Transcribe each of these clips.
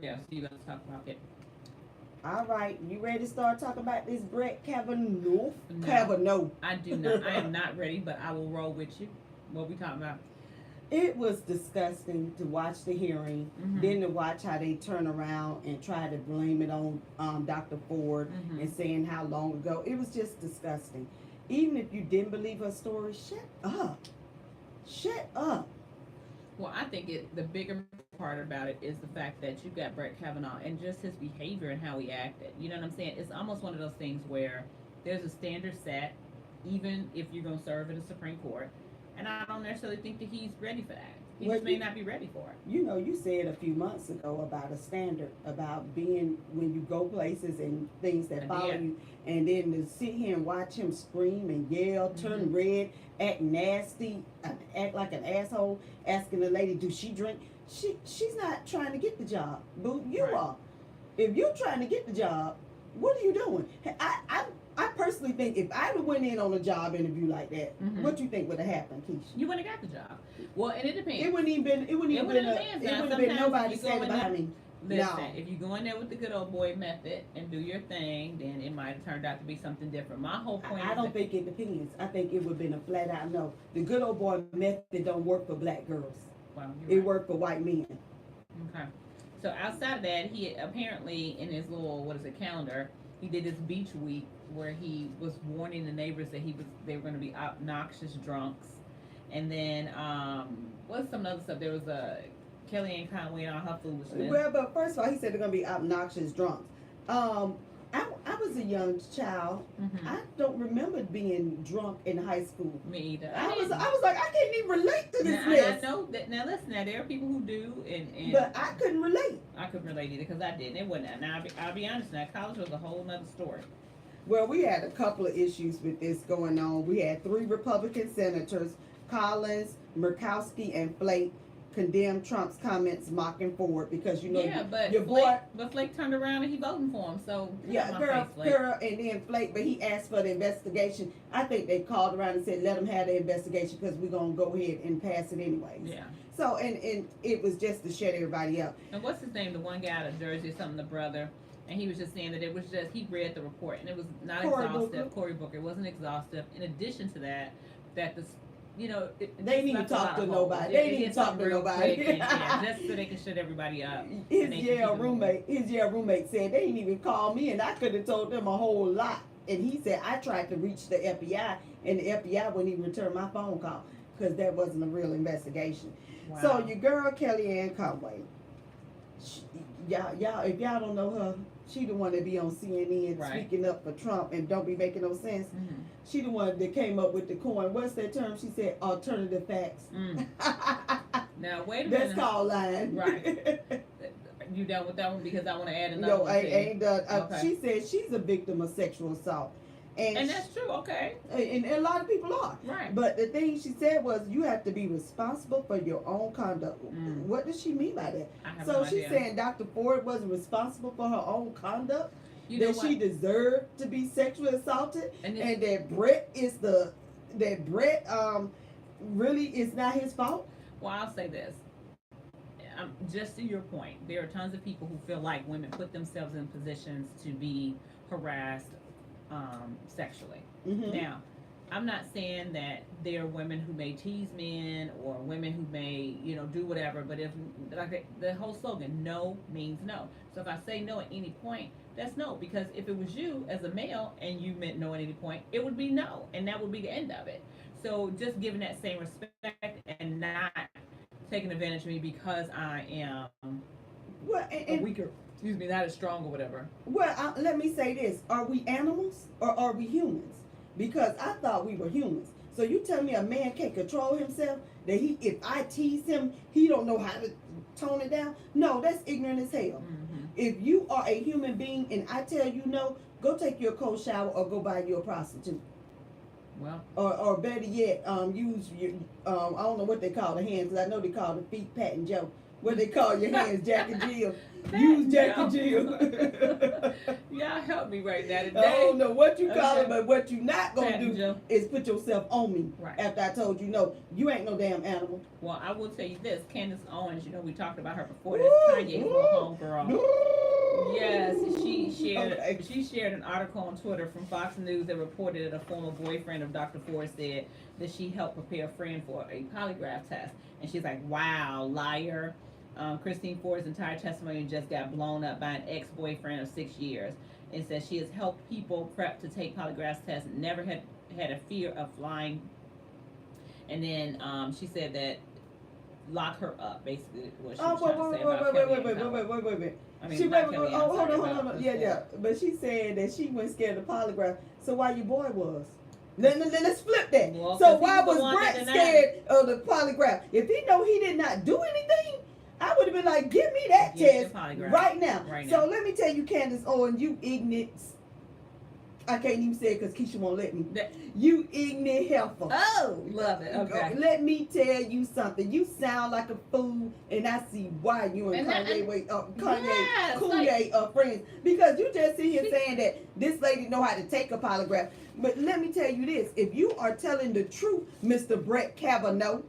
Yeah, so you got to talk about it. All right, you ready to start talking about this Brett Kavanaugh? No, Kavanaugh. I do not. I am not ready, but I will roll with you. What we talking about? It was disgusting to watch the hearing, Mm-hmm. then to watch how they turn around and try to blame it on Dr. Ford Mm-hmm. and saying how long ago. It was just disgusting. Even if you didn't believe her story, shut up. Shut up. Well, I think the bigger part about it is the fact that you got Brett Kavanaugh and just his behavior and how he acted. You know what I'm saying? It's almost one of those things where there's a standard set, even if you're going to serve in the Supreme Court. And I don't necessarily think that he's ready for that. He just Well, may not be ready for it. you said a few months ago about a standard about being when you go places and things I that follow did. you, and then to sit here and watch him scream and yell, Mm-hmm. turn red, act nasty, act like an asshole, asking the lady, "Do she drink?" She's not trying to get the job, boo. You Right. are. If you're trying to get the job, what are you doing? I personally think if I would went in on a job interview like that, Mm-hmm. what you think would have happened, Keisha? You wouldn't have got the job. Well, and it It depends. wouldn't even been. It wouldn't It even would been. have depends. It Now, wouldn't have been sometimes nobody you go standing in there. behind me. Listen, No. if you go in there with the good old boy method and do your thing, then it might have turned out to be something different. My whole point I is don't that, think it depends. I think it would have been a flat out no. The good old boy method don't work for black girls. well, you're It right. worked for white men. Okay. So outside of that, he apparently in his little what is it calendar, he did this beach week where he was warning the neighbors that they were going to be obnoxious drunks, and then what's some other stuff? There was a Kellyanne Conway and all her foolishness. Well, but first of all, he said they're gonna be obnoxious drunks. Um, I was a young child. Mm-hmm. I don't remember being drunk in high school. Me either. I I was didn't. I was like I can't even relate to this Now, and I mess. know that now. Listen, now there are people who do, and But I couldn't relate. I couldn't relate either because I didn't. It wasn't. Now I'll be honest. Now college was a whole nother story. Well, we had a couple of issues with this going on. We had three Republican senators, Collins, Murkowski, and Flake, condemned Trump's comments mocking Ford because Yeah, but your boy, Flake turned around and he voting for him. So get out yeah, my girl, face, Flake. girl, and then Flake, but he asked for the investigation. I think they called around and said, let them have the investigation because we're going to go ahead and pass it anyways. Yeah. So, and it was just to shut everybody up. And what's his name? The one guy out of Jersey or something, the brother. And he was just saying that it was just he read the report and it was not Cory exhaustive. Booker. Cory Booker, it wasn't exhaustive. In addition to that, that this They didn't even left a talk lot to of holes. nobody. They didn't did even talk something to real nobody. quick and, yeah, just so they could shut everybody up. And His they jail could keep it moving. roommate said they didn't even call me, and I could have told them a whole lot. And he said I tried to reach the FBI, and the FBI wouldn't even return my phone call because that wasn't a real investigation. Wow. So your girl Kellyanne Conway, she, y'all, if y'all don't know her, she the one that be on CNN Right. speaking up for Trump and don't be making no sense. Mm-hmm. She the one that came up with the coin. What's that term? She said alternative facts. Mm. Now wait a That's minute. called lying. Right. You done with that one because I want to add another No, one. I to you. ain't done. Okay. She said she's a victim of sexual assault, And that's true. Okay. and a lot of people are. Right. But the thing she said was, you have to be responsible for your own conduct. Mm. What does she mean by that? I have So no she's idea. saying Dr. Ford wasn't responsible for her own conduct. You know That what? she deserved to be sexually assaulted, And and that Brett really is not his fault. Well, I'll say this. Just to your point, there are tons of people who feel like women put themselves in positions to be harassed sexually. Mm-hmm. Now, I'm not saying that there are women who may tease men or women who may, do whatever. But if like the whole slogan, no means no. So if I say no at any point, that's no. Because if it was you as a male and you meant no at any point, it would be no, and that would be the end of it. So just giving that same respect and not taking advantage of me because I am Well, a weaker, excuse me, not as strong or whatever. let me say this: are we animals or are we humans? Because I thought we were humans. So you tell me a man can't control himself? That if I tease him, he don't know how to tone it down? No, that's ignorant as hell. Mm-hmm. If you are a human being and I tell you no, go take you a cold shower or go buy you a prostitute. Well, Or better yet, use your I don't know what they call the hands, because I know they call the feet Pat and Joe. What they call your hands, Jack and Jill. That Use Jack and Jill. Jill. Y'all help me right now I today. don't know what you call it, Okay. but what you not gonna Pat and do Jill. is put yourself on me Right. after I told you no. You ain't no damn animal. Well, I will tell you this: Candace Owens. You know, we talked about her before. This Woo, Kanye's woo, little homegirl. woo. Yes, she shared. Okay. She shared an article on Twitter from Fox News that reported that a former boyfriend of Dr. Ford said that she helped prepare a friend for a polygraph test, and she's like, "Wow, liar." Christine Ford's entire testimony just got blown up by an ex-boyfriend of 6 years, and says she has helped people prep to take polygraph tests, never had a fear of flying. And then she said that lock her up, basically what she was trying to say about Wait. I mean, She not wait, Kellyanne, oh, hold sorry, on, about Yeah. Ford. But she said that she wasn't scared of polygraph. So why your boy was? Let's flip that. Well, So 'cause why he's the was one that Brett denied scared of the polygraph? If he know he did not do anything, I would have been like, give me that Get the test polygraph. right now. Right So now. let me tell you, Candace Owen, you ignorant. I can't even say it because Keisha won't let me. That- You ignorant heifer. Oh, love it. Okay. Let me tell you something. You sound like a fool, and I see why you and And Kanye, yes, Kanye are friends. Because you just sit here She- saying that this lady know how to take a polygraph. But let me tell you this: if you are telling the truth, Mr. Brett Kavanaugh,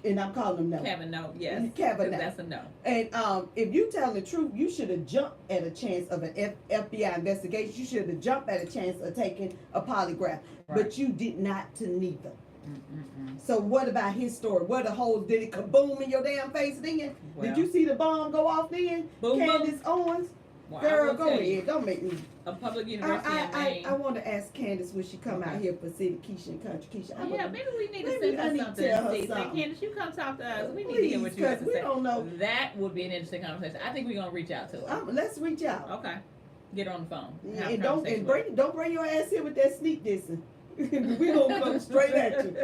and I'm calling him no, Kavanaugh, yes. Kavanaugh. That's a no. and if you tell the truth, you should have jumped at a chance of an FBI investigation. You should have jumped at a chance of taking a polygraph, but you did not to neither. Mm-mm-mm. So what about his story? What the whole did it kaboom in your damn face then? Well, Did you see the bomb go off then? Boom, Candace Owens? Well, Girl, I go will tell you, ahead. Don't make me. a public university in I Maine. want to ask Candace when she come out Okay. here for City Keisha and Country Keisha. I Yeah, wanna- maybe we need to maybe send I her need to something tell her and see. Say, something. Candace, you come talk to us. We need to Please, hear what you have 'cause to we say. don't know. That would be an interesting conversation. I think we're gonna reach out to her. Let's reach out. Okay. Get her on the phone. Have a And conversation don't bring your ass here with that sneak dissing. We gonna come straight at you.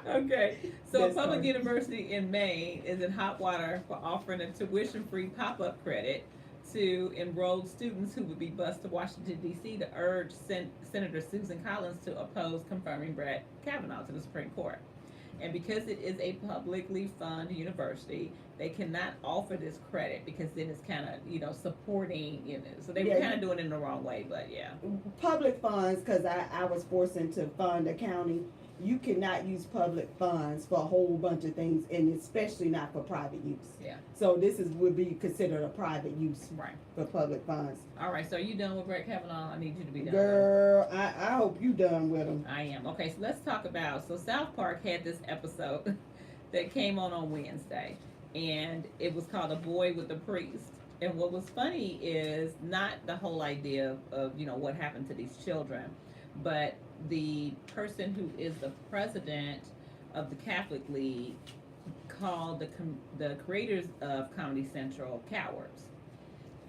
Okay, so That's a public funny. university in Maine is in hot water for offering a tuition-free pop-up credit to enrolled students who would be bused to Washington, D.C. to urge Senator Susan Collins to oppose confirming Brett Kavanaugh to the Supreme Court. And because it is a publicly funded university, they cannot offer this credit because then it's kind of, supporting, so they were Yeah, kind of doing it in the wrong way, but yeah. Public funds, because I was forced into fund accounting. You cannot use public funds for a whole bunch of things, and especially not for private use. Yeah. So this would be considered a private use Right. for public funds. All right, so are you done with Brett Kavanaugh? I need you to be done. Girl, I hope you done with them. I am. Okay, so let's talk about, so South Park had this episode that came on Wednesday, and it was called A Boy with a Priest. And what was funny is not the whole idea of what happened to these children, but the person who is the president of the Catholic League called the creators of Comedy Central cowards.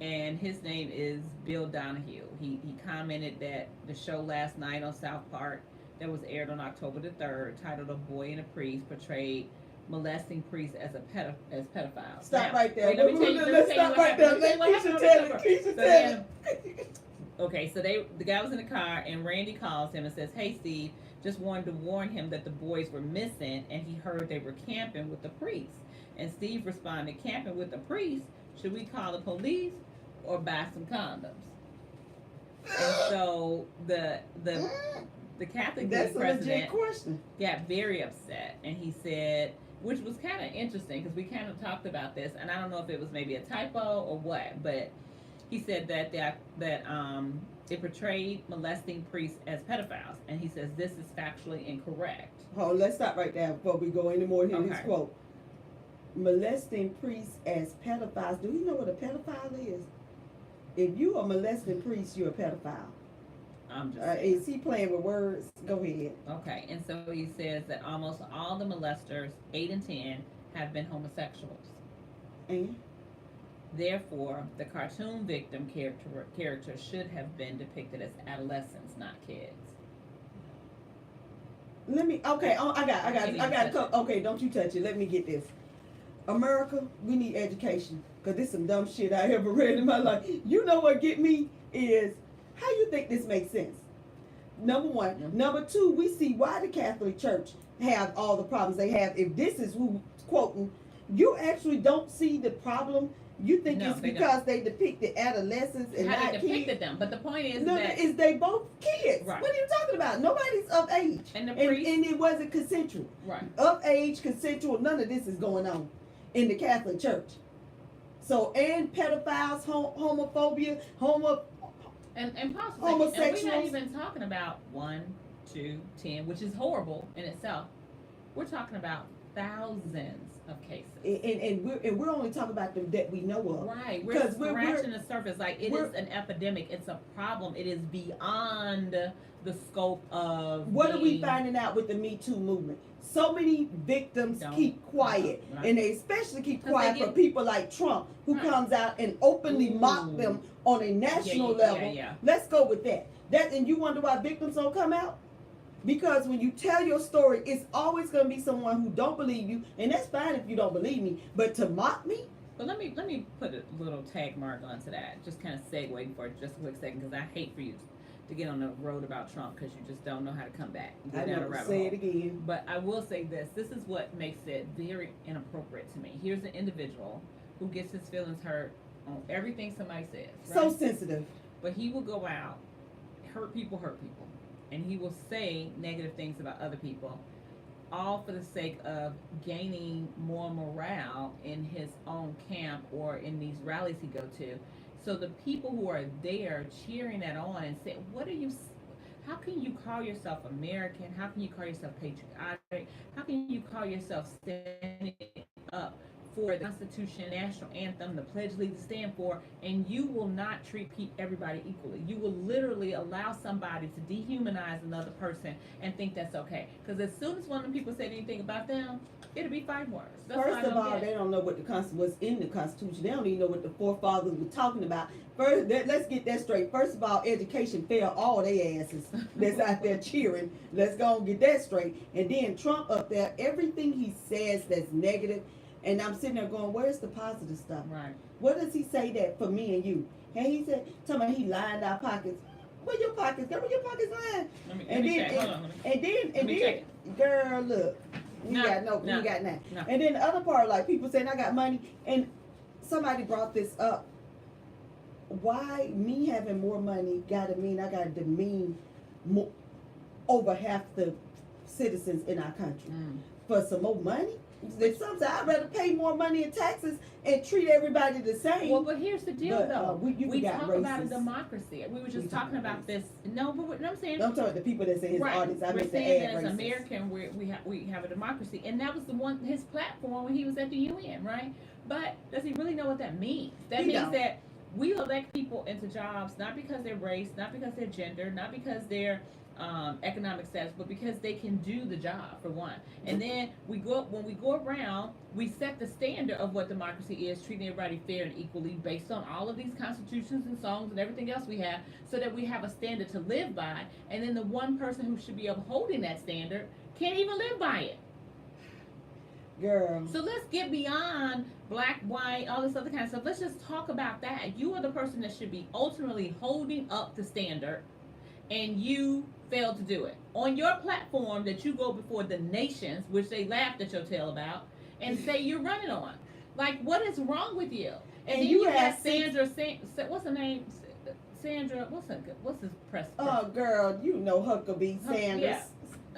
And his name is Bill Donahue. He commented that the show last night on South Park that was aired on October the 3rd, titled A Boy and a Priest, portrayed molesting priests as pedophiles. Stop Now, right there. wait, let me tell you Let's what stop right there. happened. Let Let me Keisha tell tell you it. what Keisha happened. tell it. Okay, so the guy was in the car, and Randy calls him and says, "Hey, Steve, just wanted to warn him that the boys were missing, and he heard they were camping with the priest." And Steve responded, "Camping with the priest? Should we call the police or buy some condoms?" And so the Catholic That's League a legit president question. got very upset, and he said, which was kind of interesting because we kind of talked about this, and I don't know if it was maybe a typo or what, but he said that it portrayed molesting priests as pedophiles, and he says this is factually incorrect. Hold on, let's stop right there before we go any more here in this Okay. quote. Molesting priests as pedophiles. Do you know what a pedophile is? If you are molesting priests, you're a pedophile. I'm just saying. Is he playing with words? Go ahead. Okay, and so he says that almost all the molesters, 8 and 10, have been homosexuals. And Therefore, the cartoon victim character should have been depicted as adolescents, not kids. let me. Okay. Oh, I got. Okay, don't you touch it. Let me get this. America, we need education because this some dumb shit I ever read in my life. You know what get me is how you think this makes sense. Number one. Yeah. Number two, we see why the Catholic Church have all the problems they have. If this is who quoting, you actually don't see the problem. You think No, it's they because they depicted adolescents and how not they depicted kids. them. But the point is No, that is they both kids. Right. What are you talking about? Nobody's of age. and the And priest, it wasn't consensual. right? Of age, consensual, none of this is going on in the Catholic Church. So, and pedophiles, homophobia, And possibly, and we're not homosexuals. even talking about 1, 2, 10, which is horrible in itself. We're talking about thousands of cases. and we're only talking about them that we know of. Right, we're 'Cause scratching the surface. Like it we're- is an epidemic. It's a problem. It is beyond the scope of. What are we being- finding out with the Me Too movement? So many victims Don't. keep quiet, Right. and they especially keep 'Cause quiet they for get- people like Trump, who Right. comes out and openly Ooh. mock them on a national Yeah, level. yeah. Let's go with that. And you wonder why victims don't come out? Because when you tell your story, it's always going to be someone who don't believe you, and that's fine if you don't believe me. But to mock me, But let me put a little tag mark onto that. Just kind of segue for just a quick second, because I hate for you to get on the road about Trump because you just don't know how to come back. Go I down a never rabbit say hole. it again. But I will say this. This is what makes it very inappropriate to me. Here's an individual who gets his feelings hurt on everything somebody says. Right? So sensitive. But he will go out, hurt people, and he will say negative things about other people, all for the sake of gaining more morale in his own camp or in these rallies he go to. So the people who are there cheering that on and saying, "What are you? How can you call yourself American? How can you call yourself patriotic? How can you call yourself standing up for the Constitution, national anthem, the pledge leaders stand for, and you will not treat everybody equally. You will literally allow somebody to dehumanize another person and think that's okay. Because as soon as one of them people said anything about them, it'll be fight words. That's why I First of don't all, get they it. don't know what what's in the Constitution. They don't even know what the forefathers were talking about. First, let's get that straight. First of all, education failed all they asses that's out there cheering. Let's go and get that straight. And then Trump up there, everything he says that's negative, and I'm sitting there going, where's the positive stuff? Right. What does he say that for me and you? And he said, talking about he lined our pockets. Where your pockets? Girl, where your pockets lying? Let me And check. then, Hold on. and me then, girl, look, we No, got no, we got nothing. no. And then the other part, like people saying I got money, and somebody brought this up. Why me having more money gotta mean I gotta demean over half the citizens in our country for some more money? Sometimes I'd rather pay more money in taxes and treat everybody the same. Well, but here's the deal, But, though. you got talk about a racist. democracy. We were just We talking talking about racist. this. No, but what I'm saying. I'm talking about the people that say his Right. audience. I We're meant to saying add that as racist. American, we have a democracy, and that was the one his platform when he was at the UN, right? But does he really know what that means? That He means don't. that we elect people into jobs not because they're race, not because they're gender, not because they're economic status, but because they can do the job for one. And then when we go around, we set the standard of what democracy is, treating everybody fair and equally based on all of these constitutions and songs and everything else we have, so that we have a standard to live by. And then the one person who should be upholding that standard can't even live by it. Girl. So let's get beyond black, white, all this other kind of stuff. Let's just talk about that. You are the person that should be ultimately holding up the standard, and you failed to do it. On your platform that you go before the nations, which they laughed at your tail about, and say you're running on. Like, what is wrong with you? And then you you have got Sandra, what's her name? Sandra, what's his press? Oh, girl, you know Huckabee Sanders. Yeah.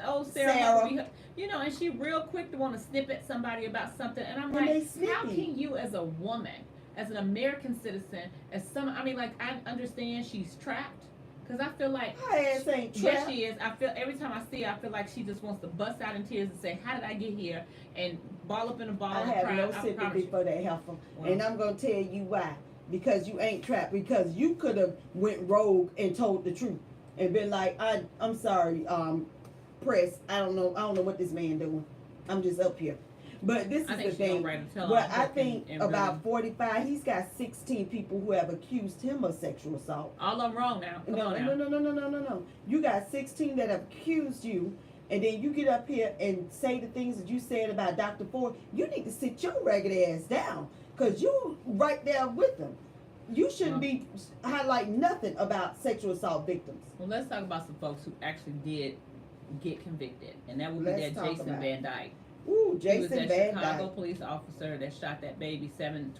Oh, Sarah. Sarah. Huckabee, you know, and she real quick to want to snip at somebody about something, and I'm And they like, how snippy. can you, as a woman, as an American citizen, I mean, like, I understand she's trapped, because I feel like Her ass ain't yes, trapped. she is. I feel every time I see her, I feel like she just wants to bust out in tears and say, "How did I get here?" and ball up in a ball I and have cry. no I promise sympathy you. for that heifer. Well. And I'm going to tell you why. Because you ain't trapped. Because you could have went rogue and told the truth. And been like, I'm sorry, press. I don't know what this man doing. I'm just up here. But this I is think the she's thing. gonna write a tell Well, on I book think and about 45, he's got 16 people who have accused him of sexual assault. all of them wrong now. Come on now. No. You got 16 that have accused you, and then you get up here and say the things that you said about Dr. Ford. You need to sit your ragged ass down, because you right there with them. You shouldn't be highlighting nothing about sexual assault victims. Well, let's talk about some folks who actually did get convicted, and that would be Let's that talk Jason about Van Dyke. Ooh, He was Jason that Van Chicago Dyke. police officer that shot that baby 16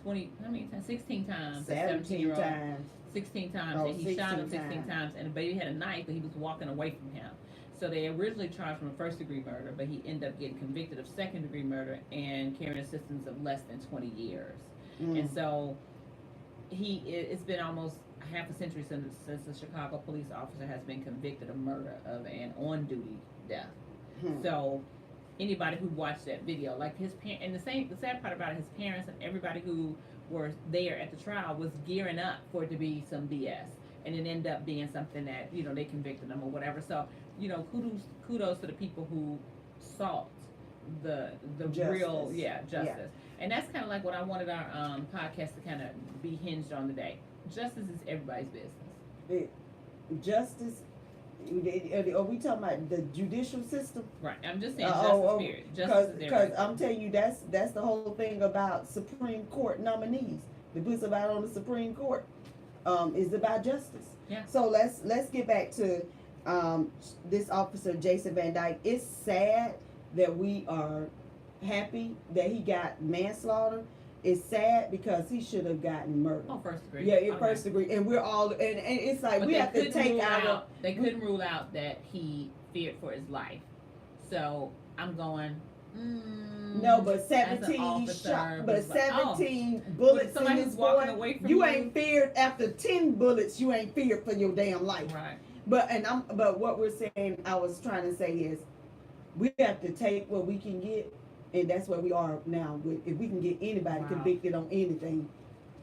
times. 17 times. 16 times, Oh, and he shot him 16 16 times, and the baby had a knife, but he was walking away from him. So they originally charged him with first-degree murder, but he ended up getting convicted of second-degree murder and carrying a sentence of less than 20 years. Mm. And so it's been almost half a century since the Chicago police officer has been convicted of murder of an on-duty death. So anybody who watched that video, like his parents, and the sad part about it, his parents and everybody who were there at the trial was gearing up for it to be some BS, and it ended up being something that they convicted them or whatever. So kudos to the people who sought the Justice. real justice, Yeah. and that's kind of like what I wanted our podcast to kind of be hinged on today. Justice is everybody's business. Justice. Are we talking about the judicial system? Right. I'm just saying justice. Period. Justice is Because everybody's I'm telling you, that's the whole thing about Supreme Court nominees. The puts about on the Supreme Court is about justice. Yeah. So let's get back to this officer Jason Van Dyke. It's sad that we are happy that he got manslaughter. It's sad because he should have gotten murder. Oh, first degree. Yeah, in first degree, and we're all and it's like But we they have to couldn't take rule our. They couldn't rule out that he feared for his life. So I'm going. No, but as an 17 officer, shot, but was like, 17 bullets in somebody his who's walking boy. away from You ain't feared after 10 bullets. You ain't feared for your damn life. Right. But what we're saying, I was trying to say is, we have to take what we can get, and that's where we are now. If we can get anybody convicted on anything,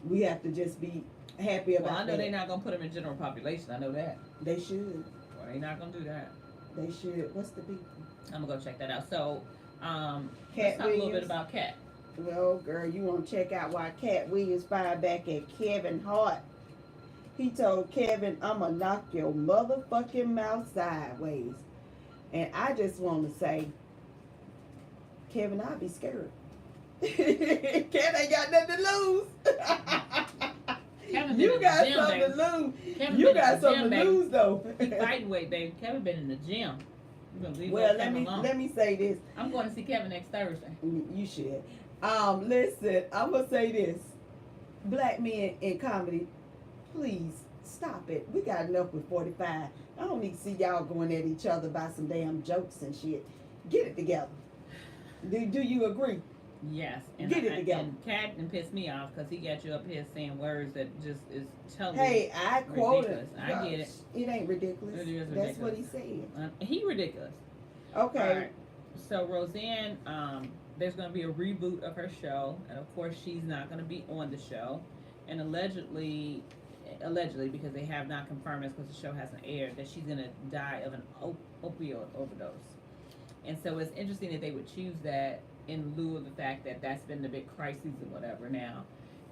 we have to just be happy about Well, I know that. they're not gonna put him in general population. I know that. They should. Well, they're not gonna do that. They should. What's the big? I'm gonna go check that out. So, Cat let's talk a little Williams. bit about Cat. Well, girl, you want to check out why Cat Williams fired back at Kevin Hart. He told Kevin, I'm going to knock your motherfucking mouth sideways. And I just want to say, Kevin, I'll be scared. Cat ain't got nothing to lose. Kevin You got gym, something baby. to lose. Kevin You been in got the something gym, to baby. lose, though. He fighting weight, baby. Kevin been in the gym. You gonna leave Well, Kevin alone. let me say this. I'm going to see Kevin next Thursday. You should. Listen, I'm gonna say this. Black men in comedy, please stop it. We got enough with 45. I don't need to see y'all going at each other by some damn jokes and shit. Get it together. Do you agree? Yes. And Get it together. And Cat done pissed me off because he got you up here saying words that just is totally. Hey, I quoted. ridiculous. I get it. It ain't ridiculous. It is That's what he ridiculous. said. He ridiculous. Okay. All right. So Roseanne, there's going to be a reboot of her show, and of course she's not going to be on the show, and allegedly, because they have not confirmed this because the show hasn't aired, that she's going to die of an opioid overdose. And so it's interesting that they would choose that in lieu of the fact that that's been the big crisis or whatever now.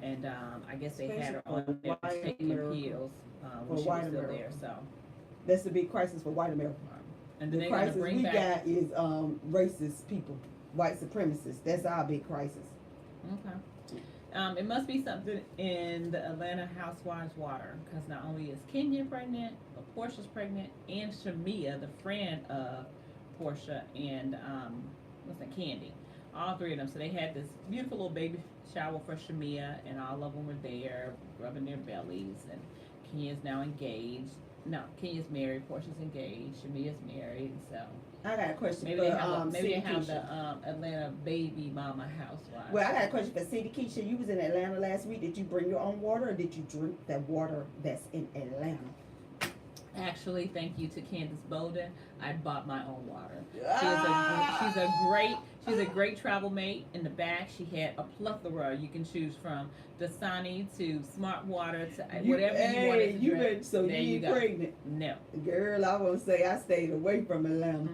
And I guess they had her on there taking pills when she was still there. So that's the big crisis for white America. And then The they're going to crisis bring we back. got is racist people, white supremacists. That's our big crisis. Okay. It must be something in the Atlanta Housewives water, because not only is Kenya pregnant, but Portia's pregnant, and Shamia, the friend of Portia, and what's that, Candy, all three of them. So they had this beautiful little baby shower for Shamia, and all of them were there, rubbing their bellies. And Kenya's now engaged. No, Kenya's married, Portia's engaged, Shamia's married. So I got a question maybe for they have Keisha. the Atlanta baby mama housewives. Well, I got a question for City Keisha. You was in Atlanta last week. Did you bring your own water, or did you drink the water that's in Atlanta? Actually, thank you to Candace Bowden, I bought my own water. Ah! She's a great travel mate. In the back, she had a plethora. You can choose from Dasani to Smart Water to whatever you wanted to drink. So There you you ain't go. pregnant. No. Girl, I want to say I stayed away from Atlanta.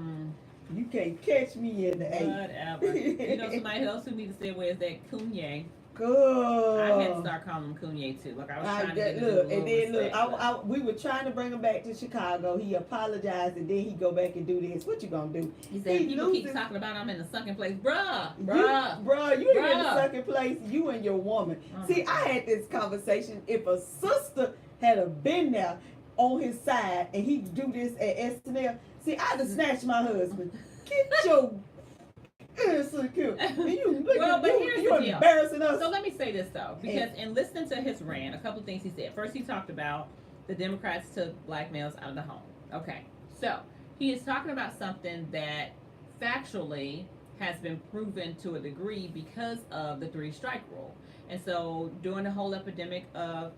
You can't catch me in the eight. Whatever. You know, somebody else who needs to stay away is that Kanye. Good. I had to start calling him Kanye too. Like I was trying to get look, and then look, respect, we were trying to bring him back to Chicago. He apologized, and then he go back and do this. What you gonna do? he said people keep talking about I'm in the sunken place, bruh, bruh. You ain't in the second place. You and your woman. See, I had this conversation. If a sister had a been there on his side and he do this at SNL, see, I'd have snatched my husband. Get your Insecure. And you, look, Well, but here's you're the deal. embarrassing us. So let me say this though, because in listening to his rant, a couple things he said. First, he talked about the Democrats took black males out of the home. Okay, so he is talking about something that factually has been proven to a degree because of the three strike rule. And so during the whole epidemic of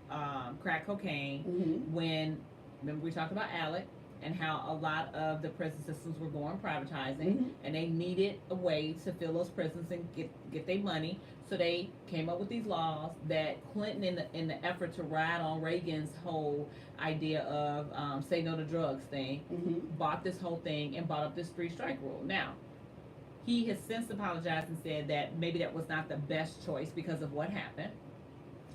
crack cocaine, when remember we talked about Alec and how a lot of the prison systems were going privatizing, and they needed a way to fill those prisons and get their money. So they came up with these laws that Clinton, in the effort to ride on Reagan's whole idea of say no to drugs thing, bought this whole thing and bought up this three strike rule. Now, he has since apologized and said that maybe that was not the best choice because of what happened.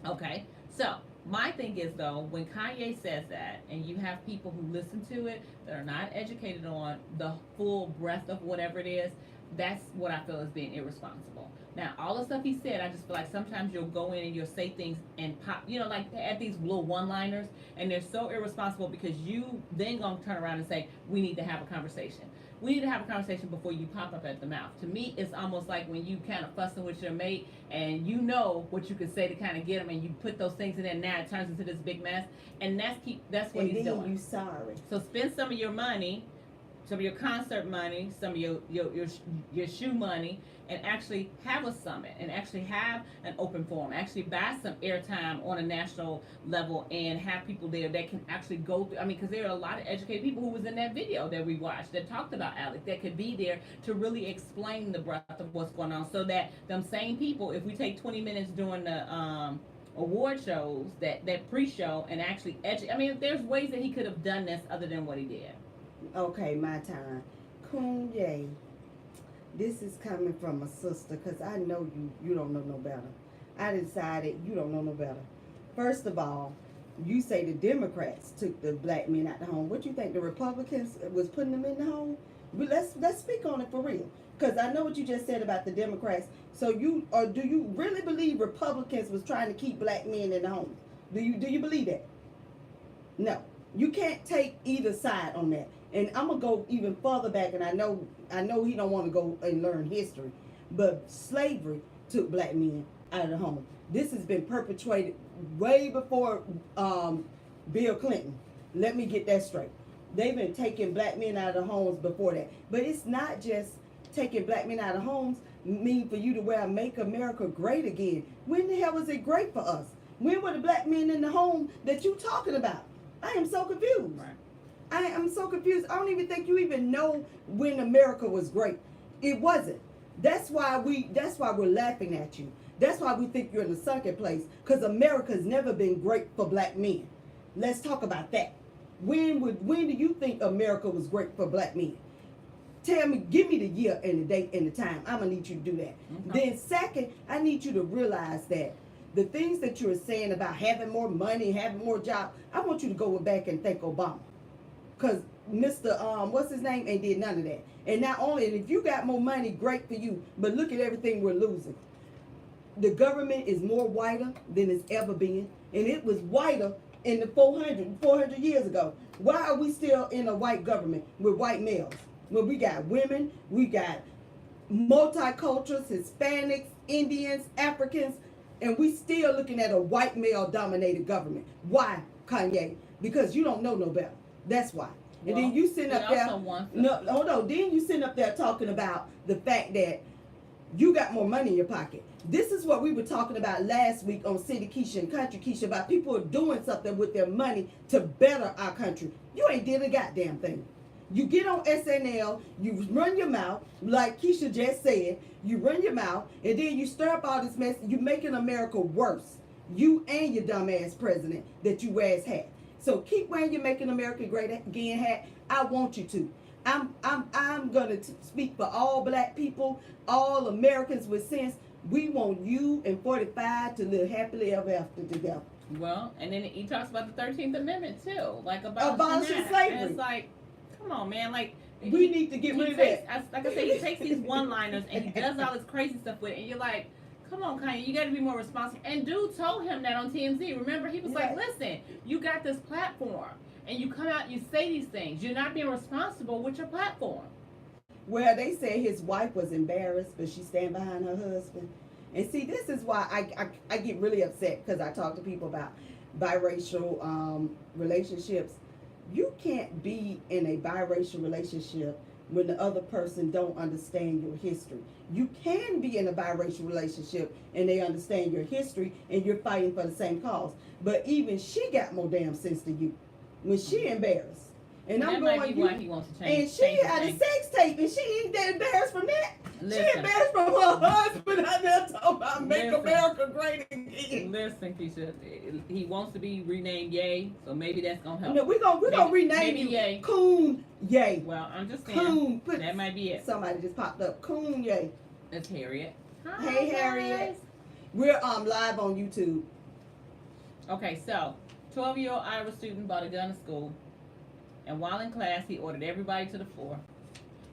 Okay, so my thing is though, when Kanye says that, and you have people who listen to it that are not educated on the full breadth of whatever it is, that's what I feel is being irresponsible. Now, all the stuff he said, I just feel like sometimes you'll go in and you'll say things and pop, like at these little one-liners, and they're so irresponsible because you then gonna turn around and say, we need to have a conversation. We need to have a conversation before you pop up at the mouth. To me, it's almost like when you kind of fussing with your mate and you know what you could say to kind of get them, and you put those things in there, and now it turns into this big mess. And that's what he's doing. You sorry. So spend some of your money, some of your concert money, some of your shoe money, and actually have a summit, and actually have an open forum, actually buy some airtime on a national level, and have people there that can actually go through. I mean, because there are a lot of educated people who was in that video that we watched that talked about Alec that could be there to really explain the breadth of what's going on, so that them same people, if we take 20 minutes during the award shows, that pre-show, and actually I mean, there's ways that he could have done this other than what he did. Okay, my time. Kanye, this is coming from a sister, because I know you don't know no better. I decided you don't know no better. First of all, you say the Democrats took the black men out the home. What you think the Republicans was putting them in the home? Let's speak on it for real. Because I know what you just said about the Democrats. So do you really believe Republicans was trying to keep black men in the home? Do you believe that? No. You can't take either side on that. And I'm gonna go even further back, and I know he don't want to go and learn history, but slavery took black men out of the home. This has been perpetuated way before Bill Clinton. Let me get that straight. They've been taking black men out of the homes before that. But it's not just taking black men out of homes mean for you to wear Make America Great Again. When the hell was it great for us? When were the black men in the home that you talking about? I am so confused. Right. I am so confused. I don't even think you even know when America was great. It wasn't. That's why we're laughing at you. That's why we think you're in the sunken place, because America's never been great for black men. Let's talk about that. When do you think America was great for black men? Tell me, give me the year and the date and the time. I'm gonna need you to do that. Then second, I need you to realize that the things that you're saying about having more money, having more jobs, I want you to go back and thank Obama. Because Mr. What's his name ain't did none of that. And not only, and if you got more money, great for you, but look at everything we're losing. The government is more whiter than it's ever been, and it was whiter in the 400 years ago. Why are we still in a white government with white males? When we got women, we got multicultures, Hispanics, Indians, Africans, and we still looking at a white male dominated government. Why, Kanye? Because you don't know no better. That's why. And then you sitting up there. No, hold on. Then you sitting up there talking about the fact that you got more money in your pocket. This is what we were talking about last week on City Keisha and Country Keisha, about people are doing something with their money to better our country. You ain't did a goddamn thing. You get on SNL, you run your mouth, like Keisha just said, you run your mouth, and then you stir up all this mess, you making America worse. You and your dumbass president that you ass had. So keep wearing your Making America Great Again hat. I want you to. I'm gonna speak for all black people, all Americans with sense. We want you and 45 to live happily ever after together. Well, and then he talks about the 13th Amendment too, like abolishing slavery. And it's like, come on, man, like we need to get rid of that. Like I said, he takes these one-liners and he does all this crazy stuff with it, and you're like, come on, Kanye, you got to be more responsible. And dude told him that on TMZ. Remember, he was like, listen, you got this platform, and you come out and you say these things. You're not being responsible with your platform. Well, they said his wife was embarrassed, but she stand behind her husband. And see, this is why I get really upset because I talk to people about biracial relationships. You can't be in a biracial relationship when the other person don't understand your history. You can be in a biracial relationship and they understand your history and you're fighting for the same cause. But even she got more damn sense than you when she embarrassed. And Well, I'm that going, might be why he wants to change. and she change the had a thing. sex tape, and she ain't that embarrassed from that. She Listen. embarrassed from her husband out there talking about make Listen. America great again. Listen, Keisha, he wants to be renamed Ye, so maybe that's gonna help. No, we're gonna rename maybe you Ye. Coon Ye. Well, I'm just saying Coon. that might be it. Somebody just popped up. Coon Ye. It's Harriet. Hey, Harriet. We're live on YouTube. Okay, so 12-year-old Iowa student bought a gun to school, and while in class, he ordered everybody to the floor.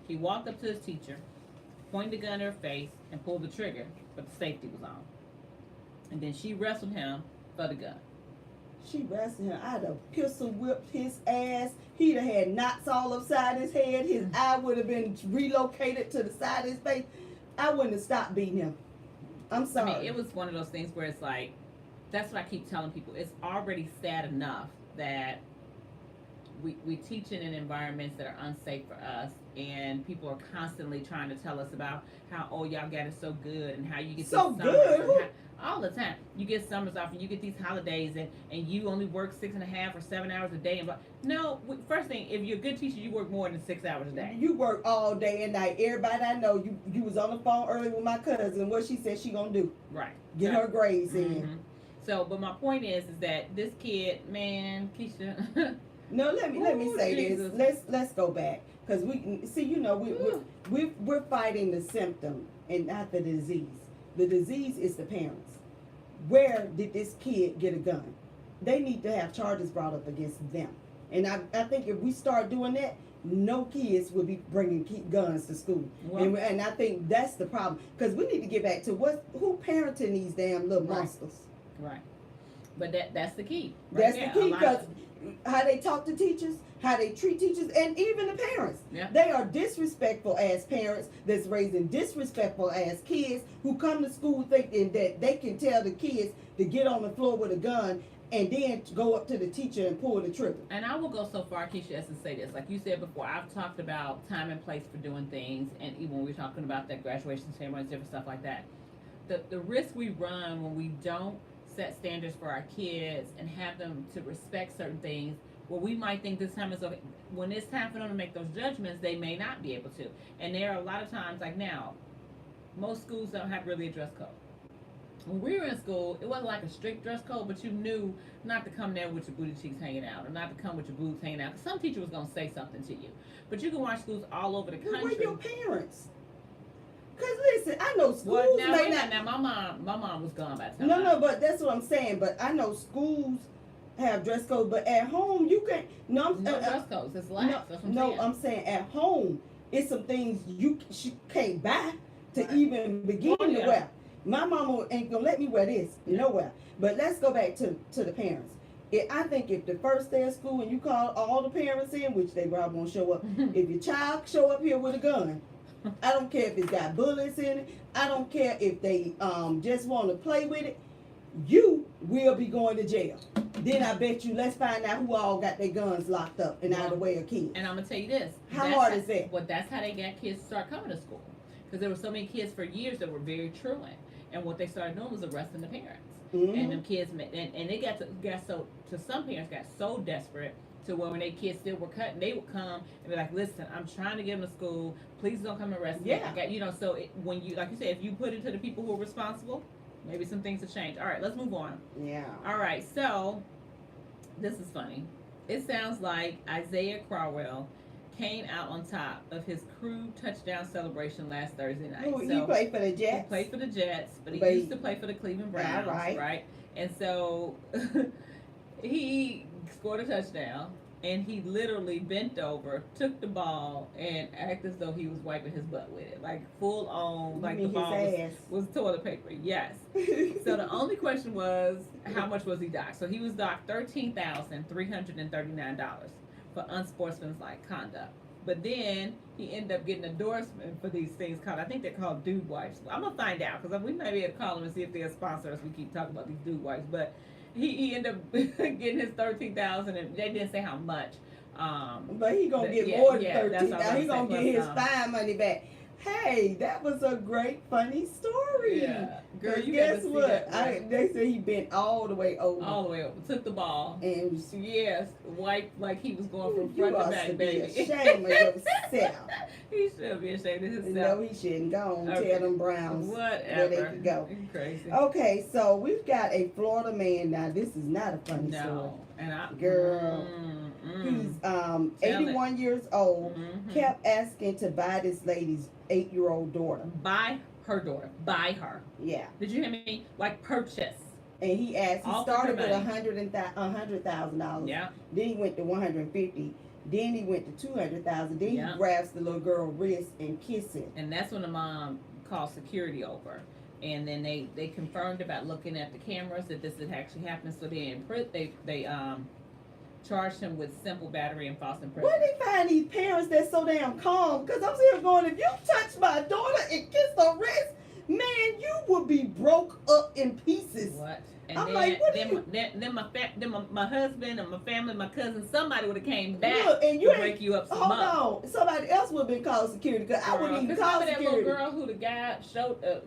He walked up to his teacher, pointed the gun at her face, and pulled the trigger, but the safety was on. And then she wrestled him for the gun. She wrestled him. I'd have pistol whipped his ass. He'd have had knots all upside his head. His eye would have been relocated to the side of his face. I wouldn't have stopped beating him. I'm sorry. I mean, it was one of those things where it's like, that's what I keep telling people. It's already sad enough that we teach in environments that are unsafe for us, and people are constantly trying to tell us about how, oh, y'all got it so good, and how you get So these good? summers, and all the time you get summers off, and you get these holidays, and you only work 6.5 or 7 hours a day. And no, first thing, if you're a good teacher, you work more than 6 hours a day. You work all day and night. Everybody I know, you was on the phone earlier with my cousin. What she said she gonna do? Right. Get her grades in. Mm-hmm. So, but my point is that this kid, man, Keisha. No, let me Ooh, say Jesus. this. Let's go back because we see. You know, we're fighting the symptom and not the disease. The disease is the parents. Where did this kid get a gun? They need to have charges brought up against them. And I think if we start doing that, no kids will be bringing guns to school. Well, And I think that's the problem because we need to get back to who parenting these damn little Right. monsters. right. But that's the key. That's there. the key A lot because of- how they talk to teachers, how they treat teachers, and even the parents. Yeah. They are disrespectful as parents that's raising disrespectful as kids who come to school thinking that they can tell the kids to get on the floor with a gun and then go up to the teacher and pull the trigger. And I will go so far, Keisha, as to say this. Like you said before, I've talked about time and place for doing things, and even when we're talking about that graduation ceremonies, different stuff like that. The risk we run when we don't set standards for our kids and have them to respect certain things, well, we might think this time is okay. When it's time for them to make those judgments, they may not be able to. And there are a lot of times, like now, most schools don't have really a dress code. When we were in school, it wasn't like a strict dress code, but you knew not to come there with your booty cheeks hanging out, or not to come with your boobs hanging out. 'Cause some teacher was gonna say something to you. But you can watch schools all over the Where country. your parents? Because listen, I know schools Well, now, may wait a not. minute, now my mom was gone by the time. No, but that's what I'm saying. But I know schools have dress code, but at home you can. No, No dress codes. It's lax. That's what I'm saying. I'm saying at home it's some things she can't buy to Right. even begin Oh, yeah. to wear. My mama ain't gonna let me wear this nowhere. But let's go back to the parents. I think if the first day of school and you call all the parents in, which they probably won't show up, if your child show up here with a gun, I don't care if it's got bullets in it. I don't care if they just want to play with it. You will be going to jail. Then I bet you, let's find out who all got their guns locked up and out of the way of kids. And I'm gonna tell you this. How hard is that? Well, that's how they got kids to start coming to school. Because there were so many kids for years that were very truant, and what they started doing was arresting the parents. Mhm. And them kids, and they got so to some parents got so desperate to where when their kids still were cutting, they would come and be like, "Listen, I'm trying to get them to school. Please don't come arrest me." Yeah. I got, so when you, like you said, if you put it to the people who are responsible, maybe some things will change. All right, let's move on. Yeah. All right, so this is funny. It sounds like Isaiah Crowell came out on top of his crew touchdown celebration last Thursday night. Who, he played for the He Jets. played for the Jets, but he But used to play for the Cleveland Browns, right. right? And so he scored a touchdown, and he literally bent over, took the ball, and acted as though he was wiping his butt with it, like full on, like the You mean ball his was toilet paper. Yes. So the only question was, how much was he docked? So he was docked $13,339 for unsportsmanlike conduct. But then he ended up getting endorsement for these things called, I think they're called dude wipes. I'm gonna find out because we may be able to call them and see if they're a sponsor as we keep talking about these dude wipes. But he ended up getting his 13,000, and they didn't say how much. But he gonna get yeah, more than yeah, that's 13. what I Now was he gonna gonna say, get his plus, fine money back. Hey, that was a great, funny story. Yeah, girl, you guess gotta see what? that, right? They said he bent all the way over. All the way over, took the ball, And yes, wiped like he was going from you front to ought back, to be baby. ashamed of yourself. He should be ashamed of himself. No, he shouldn't. Go on, Okay. tell them Browns Whatever. where they could go. You crazy. Okay, so we've got a Florida man now. This is not a funny story. No, and I, Girl. He's 81 years old. Mhm. Kept asking to buy this lady's 8-year-old daughter. Buy her daughter. Buy her. Yeah, Did you hear me? Like purchase. and he asked. He All for started her with money. $100,000. Yeah. Then he went to 150. Then he went to 200,000. Then Yeah. he grabs the little girl wrist and kiss it. And that's when the mom called security over. And then they confirmed about looking at the cameras that this had actually happened. So they charged him with simple battery and false imprisonment. Where they find these parents that's so damn calm? Because I'm sitting here going, if you touch my daughter and kiss her wrist, man, you would be broke up in pieces. What? And I'm then, like, what then, do you- then my husband and my family, my cousin, somebody would have came back Look, and you to ain't- break you up some Hold more. on, somebody else would have been called security because I wouldn't even call Remember that security. little girl who the guy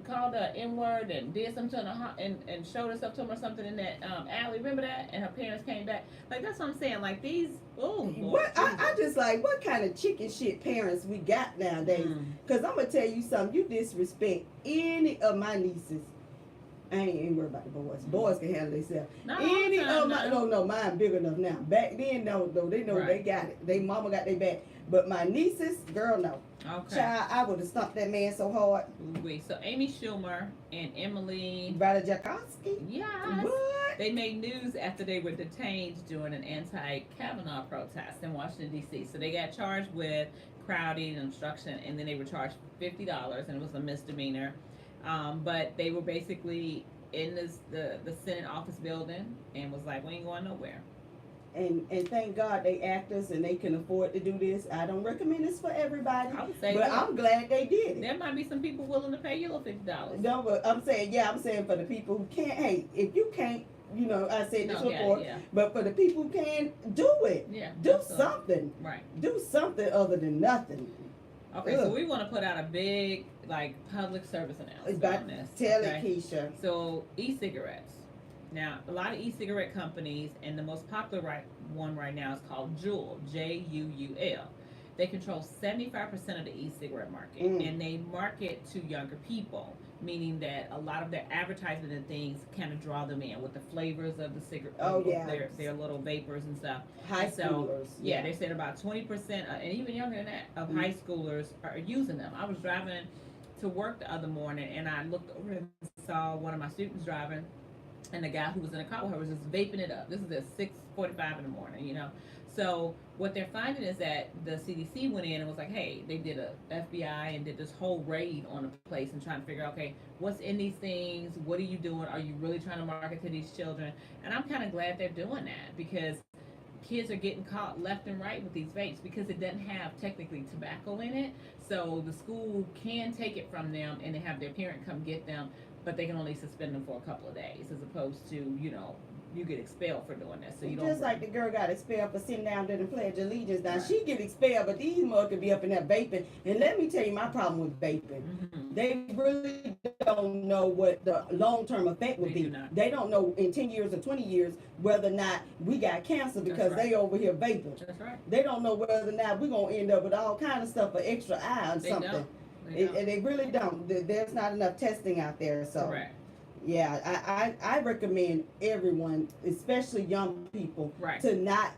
called her N-word and did something to her and showed herself to him or something in that alley. Remember that? And her parents came back. Like, that's what I'm saying. Like, these, oh, Lord, What I Jesus. just like what kind of chicken shit parents we got nowadays. Mm. Cause I'm gonna tell you something. You disrespect any of my nieces. I ain't worried about the boys. Boys can handle themselves. Not all the Any time, of my no, mine big enough now. Back then, no, they know Right. they got it. They mama got their back. But my nieces, girl, no. Okay. Child, I would have stumped that man so hard. Wait, so Amy Schumer and Emily, Brother Jackowski. yes, What? they made news after they were detained during an anti-Kavanaugh protest in Washington, D.C. So they got charged with crowding and obstruction, and then they were charged $50, and it was a misdemeanor. But they were basically in the Senate office building and was like, we ain't going nowhere. And thank God they actors and they can afford to do this. I don't recommend this for everybody. I would say But that I'm glad they did it. there might be some people willing to pay you $50. No, but I'm saying for the people who can't. Hey, if you can't, I said this No, before. yeah. But for the people who can, do it. Yeah. Do absolutely. something. Right. Do something other than nothing. Okay, so Ugh. we want to put out a big, public service announcement But on this. tell okay? it, Keisha. So, e-cigarettes. Now, a lot of e-cigarette companies, and the most popular one right now is called Juul, Juul. They control 75% of the e-cigarette market, and they market to younger people, meaning that a lot of their advertisement and things kind of draw them in with the flavors of the cigarette, Oh, yeah. their little vapors and stuff. High So, schoolers. Yeah, they said about 20%, and even younger than that, of high schoolers are using them. I was driving to work the other morning, and I looked over and saw one of my students driving, and the guy who was in the car with her was just vaping it up. This is at 6:45 in the morning, So what they're finding is that the CDC went in and was like, hey, they did a FBI and did this whole raid on the place and trying to figure out, okay, what's in these things? What are you doing? Are you really trying to market to these children? And I'm kind of glad they're doing that because kids are getting caught left and right with these vapes because it doesn't have technically tobacco in it. So the school can take it from them and they have their parent come get them, but they can only suspend them for a couple of days as opposed to, you get expelled for doing that. So you don't. Just like the girl got expelled for sitting down there and pledge allegiance. Now Right. she get expelled, but these mother could be up in there vaping. And let me tell you my problem with vaping. Mhm. They really don't know what the long-term effect will They be. do not. They don't know in 10 years or 20 years whether or not we got cancer because right. they over here vaping. That's right. They don't know whether or not we're going to end up with all kind of stuff for extra eye or They something. don't. They don't. They really don't. There's not enough testing out there. So, Correct. yeah, I recommend everyone, especially young people, Right. to not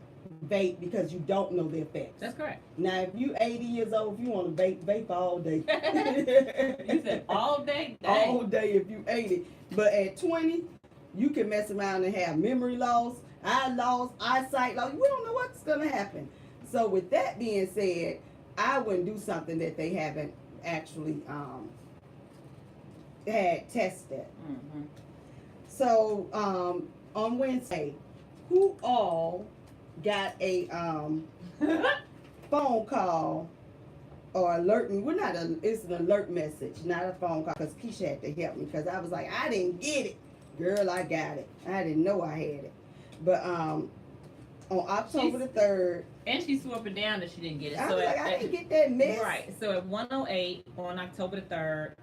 vape because you don't know the effects. That's correct. Now, if you 80 years old, if you want to vape all day. You said all day? All day if you 80. But at 20, you can mess around and have memory loss, eye loss, eyesight loss. We don't know what's going to happen. So with that being said, I wouldn't do something that they haven't actually had tested. Mm-hmm. So on Wednesday, who all got a phone call or alerting. We're not a. It's an alert message, not a phone call. Because Keisha had to help me because I was like, I didn't get it, girl. I got it. I didn't know I had it, but on October the 3rd. And she swore up and down that she didn't get it. I So was like, I didn't get that mess. Right. So at 1:08 on October the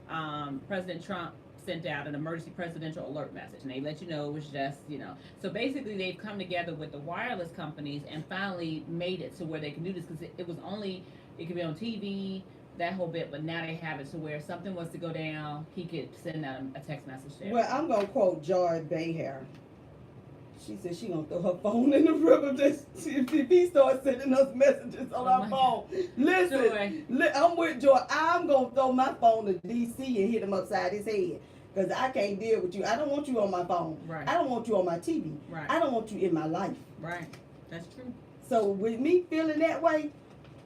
3rd, President Trump sent out an emergency presidential alert message, and they let you know it was just, So basically, they've come together with the wireless companies and finally made it to where they can do this because it was only it could be on TV, that whole bit, but now they have it to where if something was to go down, he could send out a text message there. Well, I'm gonna quote Joy Behar. She said she gonna throw her phone in the river if he starts sending us messages on our phone. Listen, I'm with Joy. I'm gonna throw my phone to DC and hit him upside his head. Because I can't deal with you. I don't want you on my phone. Right. I don't want you on my TV. Right. I don't want you in my life. Right. That's true. So with me feeling that way,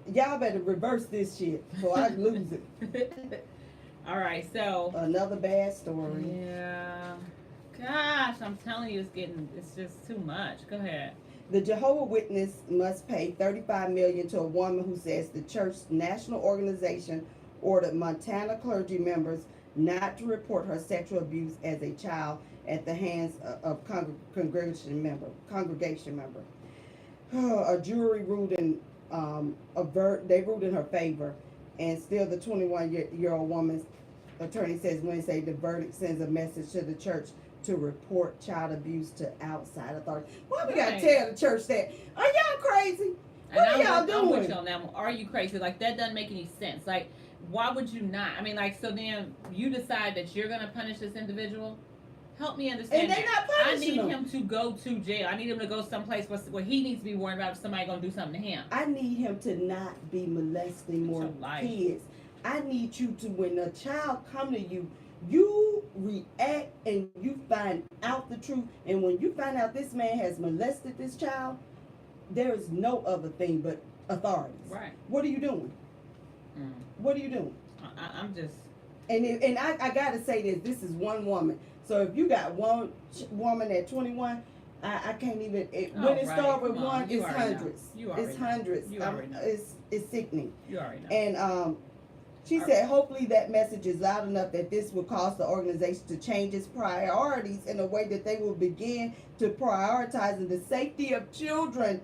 y'all better reverse this shit so I lose it. All right, so another bad story. Yeah. Gosh, I'm telling you, it's just too much. Go ahead. The Jehovah's Witness must pay $35 million to a woman who says the church's national organization ordered Montana clergy members not to report her sexual abuse as a child at the hands of congregation member. A jury ruled in they ruled in her favor, and still the 21-year-old woman's attorney says Wednesday the verdict sends a message to the church to report child abuse to outside authorities. Why we gotta tell the church that? Are y'all crazy? What are y'all doing? I'm with you on that one. Are you crazy? Like, that doesn't make any sense. Like, why would you not? I mean, like, so then you decide that you're going to punish this individual? Help me understand. And they're not punishing I need him to go to jail. I need him to go someplace where he needs to be worried about if somebody going to do something to him. I need him to not be molesting more kids. I need you to, when a child come to you, you react and you find out the truth. And when you find out this man has molested this child, there is no other thing but authorities. Right. What are you doing? What are you doing? I'm just... And I got to say this. This is one woman. So if you got one woman at 21, I can't even... when it starts with one, it's hundreds. It's hundreds. It's sickening. You already know. And she said, hopefully that message is loud enough that this will cause the organization to change its priorities in a way that they will begin to prioritize the safety of children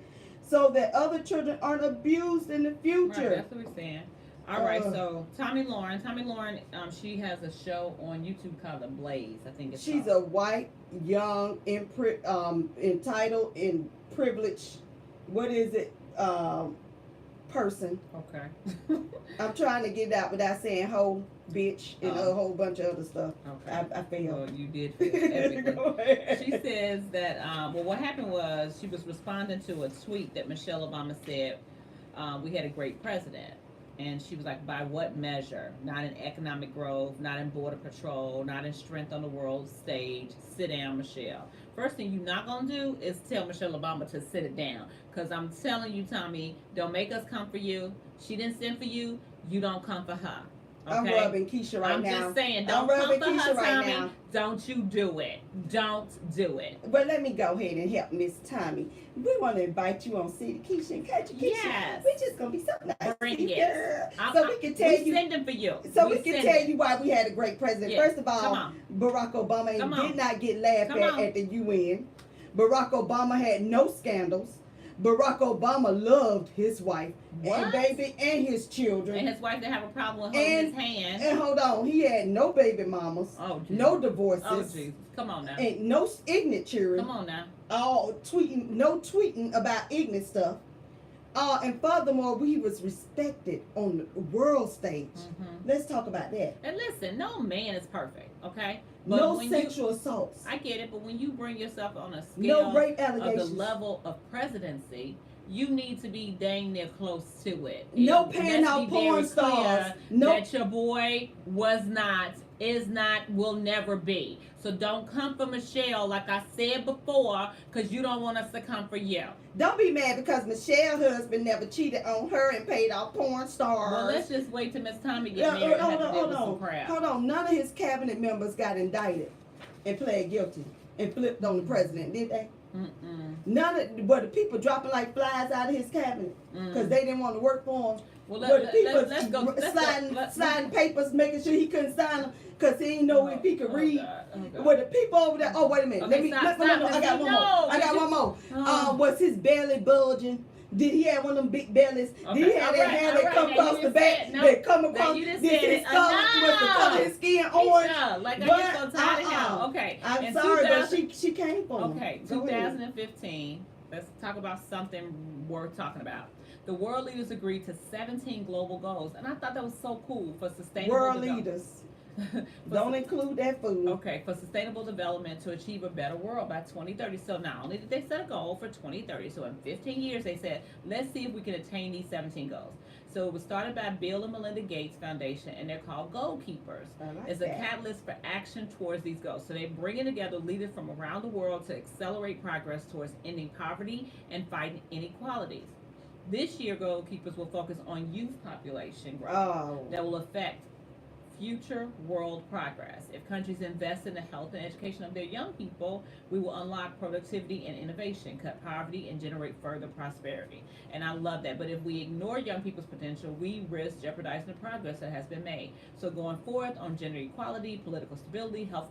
so that other children aren't abused in the future. Right, that's what we're saying. All right, so Tommy Lauren, she has a show on YouTube called The Blaze, I think it's She's called. a white, young, entitled, and privileged, what is it, person. Okay. I'm trying to get it out without saying hoe, bitch, and a whole bunch of other stuff. Okay. I failed. Well, you did fail everything. She says that, what happened was she was responding to a tweet that Michelle Obama said, we had a great president. And she was like, by what measure? Not in economic growth, not in border patrol, not in strength on the world stage. Sit down, Michelle. First thing you're not going to do is tell Michelle Obama to sit it down. Because I'm telling you, Tommy, don't make us come for you. She didn't send for you. You don't come for her. Okay? I'm rubbing Keisha right now. I'm just saying, don't come for her, Tommy. Don't you do it. Don't do it. But let me go ahead and help Miss Tommy. We want to invite you on City Keisha and Country Keisha. Yes. We're just going to be so nice. Bring it. So we can tell you. Send them for you. So we can tell you why we had a great president. Yes. First of all, Barack Obama did not get laughed at the UN. Barack Obama had no scandals. Barack Obama loved his wife and baby and his children. And his wife didn't have a problem with holding his hand. And hold on, he had no baby mamas, no divorces. Oh, Jesus. Come on now. And no ignorant children. Come on now. All tweeting, no tweeting about ignorant stuff. And furthermore, he was respected on the world stage. Mm-hmm. Let's talk about that. And listen, no man is perfect, okay? But no sexual assaults. I get it, but when you bring yourself on a scale no rape allegations. Of the level of presidency, you need to be dang near close to it. No paying out porn stars. No. That your boy was not, is not, will never be. So don't come for Michelle, like I said before, because you don't want us to come for you. Don't be mad because Michelle's husband never cheated on her and paid off porn stars. Well, let's just wait till Miss Tommy get married and have to deal with some crap. Hold on. None of his cabinet members got indicted and pled guilty and flipped on the president, did they? None of, but the people dropping like flies out of his cabinet because they didn't want to work for him. Well, But the people let's go. sliding papers, making sure he couldn't sign them because he didn't know if he could read. Well, the people over there. Oh, wait a minute. Okay, I got one more. I got one more. Was his belly bulging? Did he have one of them big bellies? Okay. Did he have that hair that come across the back? That come across? Did his color was the color of his skin orange? Like I get so tired of him. Okay. I'm sorry, but she came for him. Okay, 2015. Let's talk about something worth talking about. The world leaders agreed to 17 global goals, and I thought that was so cool for sustainable world leaders. Don't include that food. Okay, for sustainable development to achieve a better world by 2030. So not only did they set a goal for 2030, so in 15 years they said, let's see if we can attain these 17 goals. So it was started by Bill and Melinda Gates Foundation, and they're called Goal Keepers. It's a catalyst for action towards these goals. So they're bringing together leaders from around the world to accelerate progress towards ending poverty and fighting inequalities. This year, Goal Keepers will focus on youth population growth that will affect future world progress. If countries invest in the health and education of their young people, we will unlock productivity and innovation, cut poverty, and generate further prosperity. And I love that. But if we ignore young people's potential, we risk jeopardizing the progress that has been made. So going forth on gender equality, political stability, health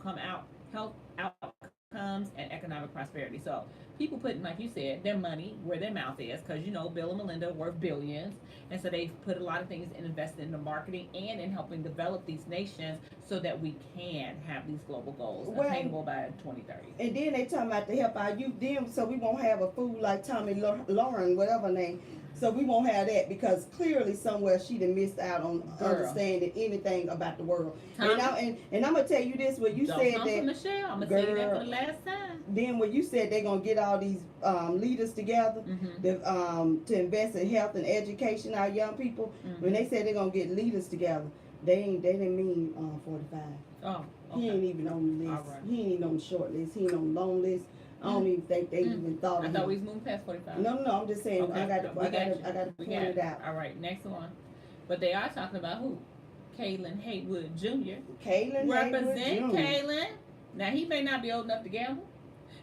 outcomes, and economic prosperity. So people putting, like you said, their money where their mouth is, because Bill and Melinda are worth billions, and so they put a lot of things and invested in the marketing and in helping develop these nations so that we can have these global goals attainable by 2030. And then they talking about to help our youth, them, so we won't have a fool like Tommy Lauren, whatever her name. So we won't have that because clearly somewhere she done missed out on understanding anything about the world. And I'm gonna tell you this: when you said that, Michelle, I'm gonna say that for the last time. Then when you said they're gonna get all these leaders together to invest in health and education our young people, when they said they're gonna get leaders together, they didn't mean 45. Oh, okay. He ain't even on the list. Right. He ain't on the short list. He ain't on the long list. I don't even think they even thought of I him. thought we was moving past 45. No, I'm just saying. Okay. I got to point it out. All right, next one. But they are talking about who? Kaylin Haywood Jr. Represent Kaylin. Now he may not be old enough to gamble.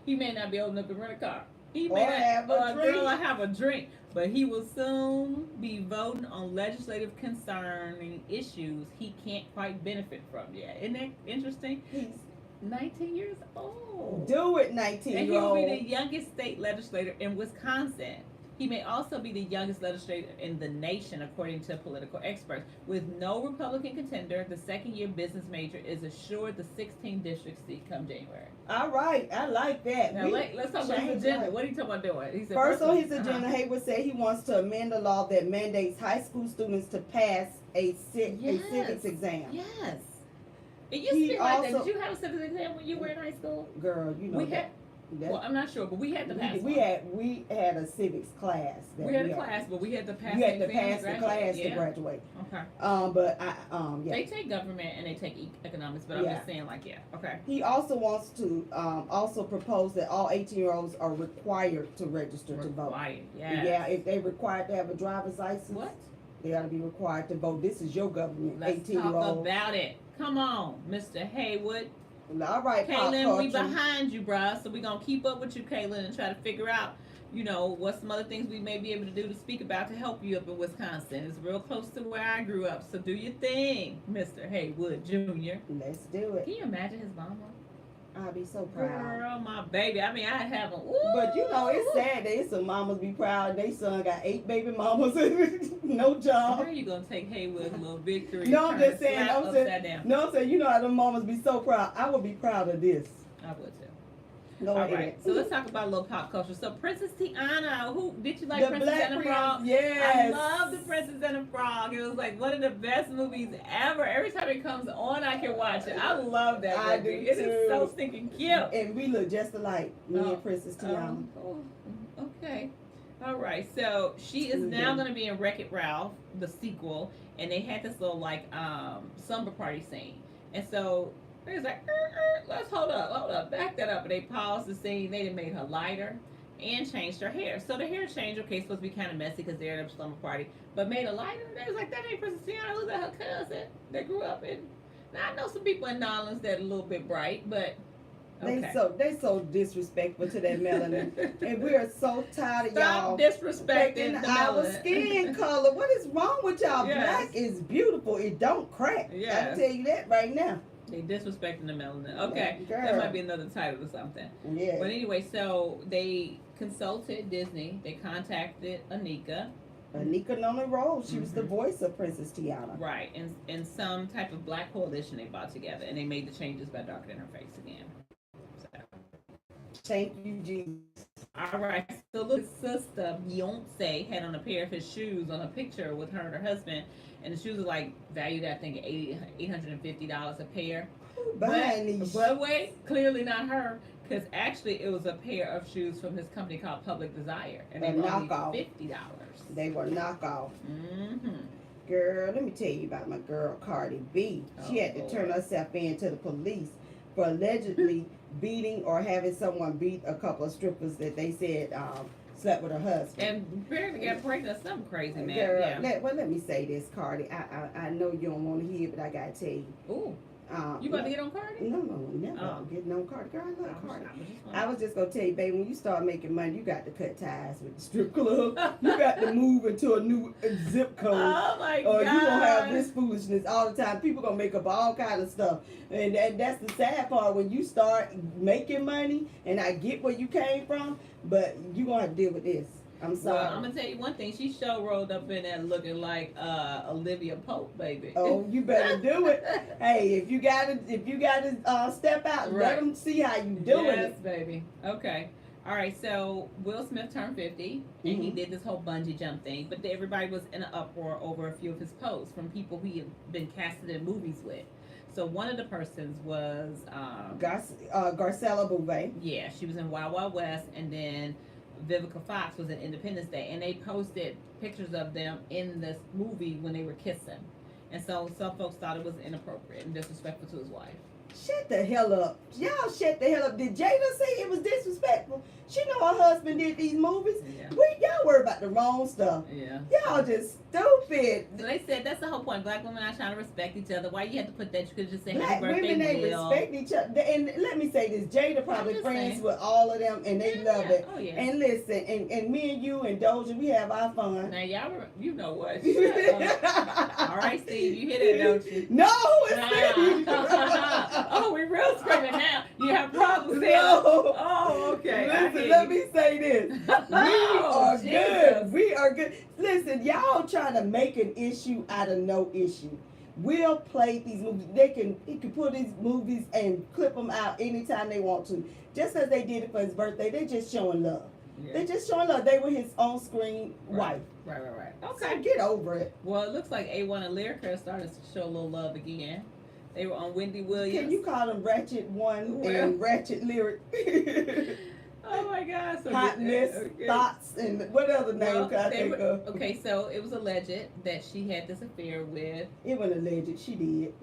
He may not be old enough to rent a car. He may not have a drink. But he will soon be voting on legislative concerning issues he can't quite benefit from yet. Isn't that interesting? He's 19 years old. Do it, 19-year-old. And he will be the youngest state legislator in Wisconsin. He may also be the youngest legislator in the nation, according to political experts. With no Republican contender, the second-year business major is assured the 16th district seat come January. All right, I like that. Now let's talk about his agenda. What are you talking about doing? He said first on his agenda, Haywood said he wants to amend the law that mandates high school students to pass a civics exam. Yes. It used to be like that. Did you have a civics exam when you were in high school? Girl, you know we had. Well, I'm not sure, but we had to pass. We had a civics class. We had a class, but we had to pass. You had to pass the class to graduate. Okay. But They take government and they take economics, but I'm just saying, okay. He also wants to also propose that all 18-year-olds are required to register to vote. Yes. Yeah, if they required to have a driver's license. What? They ought to be required to vote. This is your government. Let's 18-year-old. talk about it. Come on, Mr. Haywood. All right, Kaylin, we behind you, bruh. So we're going to keep up with you, Kaylin, and try to figure out, what some other things we may be able to do to speak about to help you up in Wisconsin. It's real close to where I grew up. So do your thing, Mr. Haywood Jr. Let's do it. Can you imagine his mama? I'd be so proud. Girl, my baby. I mean, I have them. But it's sad that some mamas be proud. They son got 8 baby mamas and no job. How are you gonna take Haywood's little victory? No, I'm just saying. I'm saying. How them mamas be so proud. I would be proud of this. I would too. Go ahead. Right, so let's talk about a little pop culture. So Princess Tiana, did you like the Princess and the Frog? Yes. I love the Princess and the Frog. It was like one of the best movies ever. Every time it comes on, I can watch it. I love that movie. I do It too. is so stinking cute. And we look just alike, me and Princess Tiana. Okay. All right. So she is now going to be in Wreck-It Ralph, the sequel, and they had this little slumber party scene, and so. They was like, let's hold up, back that up. And they paused the scene. They done made her lighter and changed her hair. So the hair change, okay, supposed to be kind of messy because they're at a slumber party, but made her lighter. They was like, that ain't Princess Tiana. Who's that? Her cousin that grew up in. Now I know some people in Nolans that are a little bit bright, but Okay. They so disrespectful to that melanin, and we are so tired of Stop y'all disrespecting the our melanin. skin color. What is wrong with y'all? Yes. Black is beautiful. It don't crack. Yes. I tell you that right now. They disrespecting the melanin. Okay, Girl. that might be another title or something. Yeah. But anyway, so they consulted Disney. They contacted Anika. Anika Nona Rose. She was the Mhm. voice of Princess Tiana. Right, and some type of black coalition they brought together, and they made the changes by darkening her face again. So. Thank you, Jesus. All right, so little sister Beyonce had on a pair of his shoes on a picture with her and her husband, and the shoes are like valued at I think $850 a pair. Behind these. But wait, clearly not her, because actually it was a pair of shoes from his company called Public Desire, and they A were only knockoff. $50. They were knockoff. Mm-hmm. Girl, let me tell you about my girl Cardi B. She had to turn herself in to the police for allegedly beating or having someone beat a couple of strippers that they said slept with her husband. And apparently got pregnant or something crazy, man. Girl, Yeah. let me say this, Cardi. I know you don't want to hear it, but I gotta tell you. Ooh, you about to get on Cardi? No, never. Oh. I'm getting on Cardi. Girl, I love Cardi. I I was just gonna tell you, baby, when you start making money, you got to cut ties with the strip club. You got to move into a new zip code. Oh my Or god. you gonna have this foolishness all the time. People gonna make up all kind of stuff, and that's the sad part. When you start making money, and I get where you came from, but you gonna have to deal with this. I'm sorry. Well, I'm gonna tell you one thing. She sure rolled up in there looking like Olivia Pope, baby. Oh, you better do it. Hey, if you gotta step out, Right. let them see how you doing Yes, it. baby. Okay. All right. So Will Smith turned 50, and he Mhm. did this whole bungee jump thing. But everybody was in an uproar over a few of his posts from people he had been casted in movies with. So one of the persons was, Garcella Bouvet. yeah, she was in Wild Wild West, and then Vivica Fox was in Independence Day, and they posted pictures of them in this movie when they were kissing. And so some folks thought it was inappropriate and disrespectful to his wife. Shut the hell up. Y'all shut the hell up. Did Jada say it was disrespectful? She know her husband did these movies. Yeah. Y'all worry about the wrong stuff. Yeah. Y'all just stupid. So they said that's the whole point. Black women are trying to respect each other. Why you have to put that? You could just say Black happy birthday, women, they Will. respect each other. And let me say this, Jada probably just friends saying. with all of them, and they love it. Oh yeah. And listen, and me and you and Doja, we have our fun. Now y'all, you know what? Shut up. All right, Steve, you hear that, don't you? No, it's me. Oh, we real screaming now. You have problems there. No. Oh, okay. I Listen, hear let you. me say this. Oh, We are Jesus. good. We are good. Listen, y'all trying to make an issue out of no issue. We'll play these movies. He can put these movies and clip them out anytime they want to. Just as they did it for his birthday, they just showing love. Yeah. They just showing love. They were his on-screen Right. wife. Right. So Okay. get over it. Well, it looks like A1 and Lyrica started to show a little love again. They were on Wendy Williams. Can you call them Ratchet One Well. and Ratchet Lyric? Oh my God! So Hotness, okay. Thoughts, and what other name Well, can I they think were, of? okay, so it was alleged that she had this affair with It wasn't alleged. She did.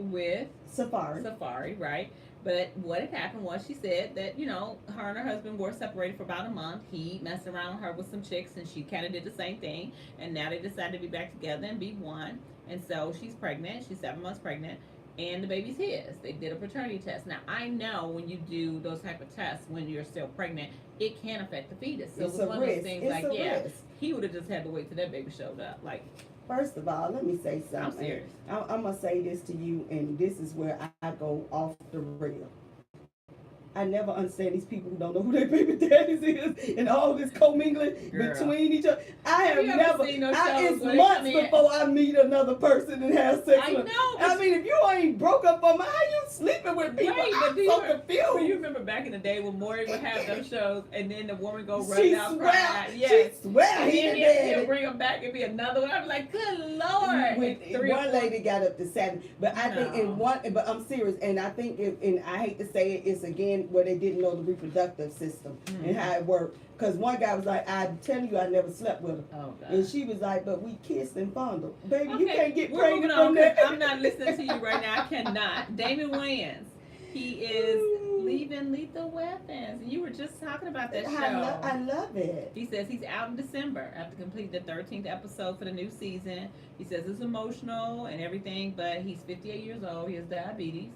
Safari. Safari, right? But what had happened was she said that, her and her husband were separated for about a month. He messed around with her with some chicks, and she kind of did the same thing. And now they decided to be back together and be one. And so she's pregnant. She's 7 months pregnant. And the baby's his. They did a paternity test. Now, I know when you do those type of tests when you're still pregnant, it can affect the fetus. So It's it was a one of those risk. things It's like, a yeah, risk. he would have just had to wait till that baby showed up. Like, First of all, let me say something. I'm serious. I'm gonna say this to you, and this is where I go off the rail. I never understand these people who don't know who their baby daddies is and all this commingling Girl. between each other. I have You ever never. seen those shows It's where they months come in- before I meet another person and have sex I with. know, but I mean, if you ain't broke up on my, how you sleeping with people? Right, but I'm do you so remember- confused. Do you remember back in the day when Maury would have those shows and then the woman go She running out swear, crying? Yes. she swear And he then the he'll daddy. bring them back and be another one. I'd be like, good Lord. With, And 3 or one 4 lady got up to 7, but I think No. in one. But I'm serious, and I think and I hate to say it, it's again where they didn't know the reproductive system and how it worked. Because one guy was like, "I'm telling you, I never slept with her," Oh, God. and she was like, "But we kissed and fondled, baby. Okay, You can't get we're pregnant moving on, from 'cause that." I'm not listening to you right now. I cannot. Damon Wayans. He is leaving Lethal Weapons. You were just talking about that show. I love it. He says he's out in December after completing the 13th episode for the new season. He says it's emotional and everything, but he's 58 years old. He has diabetes.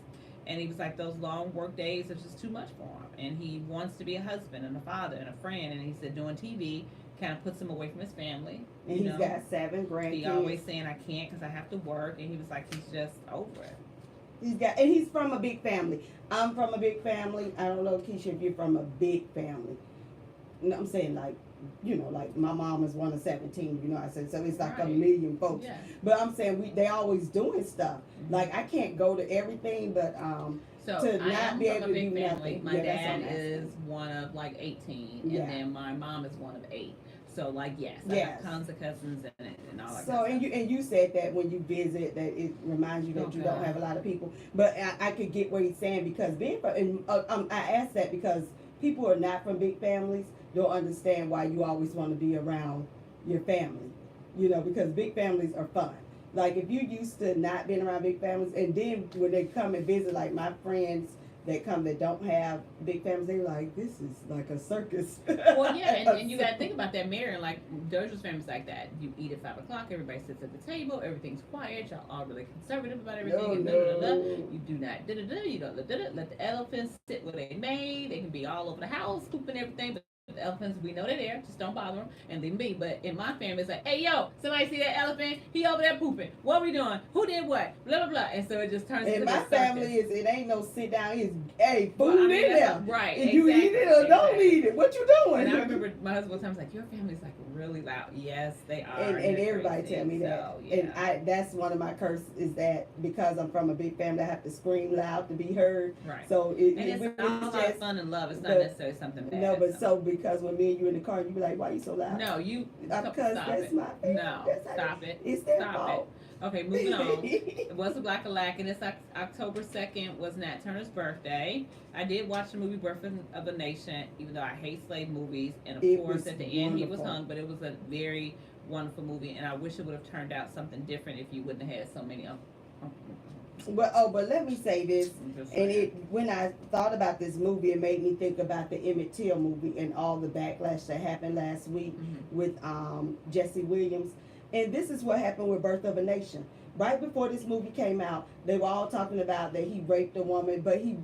And he was like, those long work days are just too much for him. And he wants to be a husband and a father and a friend. And he said doing TV kind of puts him away from his family. And he's got 7 grandkids. He always saying, I can't because I have to work. And he was like, he's just over it. And he's from a big family. I'm from a big family. I don't know, Keisha, if you're from a big family. No, I'm saying like, you know, like my mom is one of 17, you know I said, so it's like Right. a million folks. Yeah. But I'm saying they always doing stuff. Mhm. Like I can't go to everything, but So to I not am be from able a to big do family. nothing. My Yeah, that's what dad I'm asking. is one of like 18, Yeah. and then my mom is one of 8. So like yes, I Yes. have tons of cousins and all that. So kind of and you said that when you visit that it reminds you that you don't Okay. have a lot of people. But I could get what he's saying because being from and I asked that because people who are not from big families don't understand why you always want to be around your family. You know, because big families are fun. Like if you used to not being around big families, and then when they come and visit, like my friends that come that don't have big families, they're like, this is like a circus. Well, yeah, and you got to think about that, Mary. Like Doja's family's like that. You eat at 5 o'clock. Everybody sits at the table. Everything's quiet. Y'all all really conservative about everything. No, and no. You do not You don't let the elephants sit where they made. They can be all over the house, pooping everything. But the elephants, we know they're there. Just don't bother them and leave them be. But in my family, it's like, hey, yo, somebody see that elephant? He over there pooping. What we doing? Who did what? Blah, blah, blah. And so it just turns And into my this circus. family it ain't no sit down. It's hey, food Well, I mean, in there. right, If you eat it or don't exactly. eat it, what you doing? And I remember my husband one time was like, "Your family's like really loud." Yes, they are. and They're everybody crazy. tell me that. So, yeah. And that's one of my curses is that because I'm from a big family, I have to scream loud to be heard. Right. So And it's all about just fun and love. It's not but- necessarily something bad. no, but so because when me and you in the car, you be like, why you so loud? No, you Because stop that's it. my family. No, That's how stop it. It's their Stop fault. Okay, moving on. It was a Black Alack, and it's October 2nd was Nat Turner's birthday. I did watch the movie Birth of a Nation, even though I hate slave movies. And of It course, was at the end, he was wonderful. hung, but it was a very wonderful movie, and I wish it would have turned out something different if you wouldn't have had so many. But let me say this. I'm just And saying. when I thought about this movie, it made me think about the Emmett Till movie and all the backlash that happened last week Mhm. with Jesse Williams. And this is what happened with Birth of a Nation. Right before this movie came out, they were all talking about that he raped a woman, but he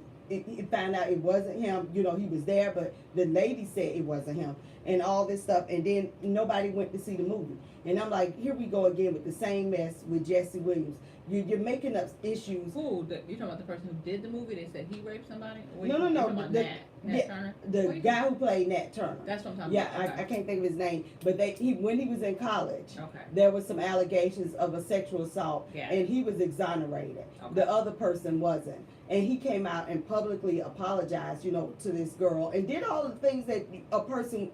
found out it wasn't him. You know, he was there, but the lady said it wasn't him, and all this stuff. And then nobody went to see the movie. And I'm like, here we go again with the same mess with Jesse Williams. You're making up issues. Who? You talking about the person who did the movie? They said he raped somebody? Or No, you no, no, talking about the- Nat yeah, Turner? The What you- guy who played Nat Turner. That's what I'm talking Yeah, about. I can't think of his name, but when he was in college, Okay. there was some allegations of a sexual assault, Yeah. and he was exonerated. Okay. The other person wasn't, and he came out and publicly apologized, you know, to this girl, and did all the things that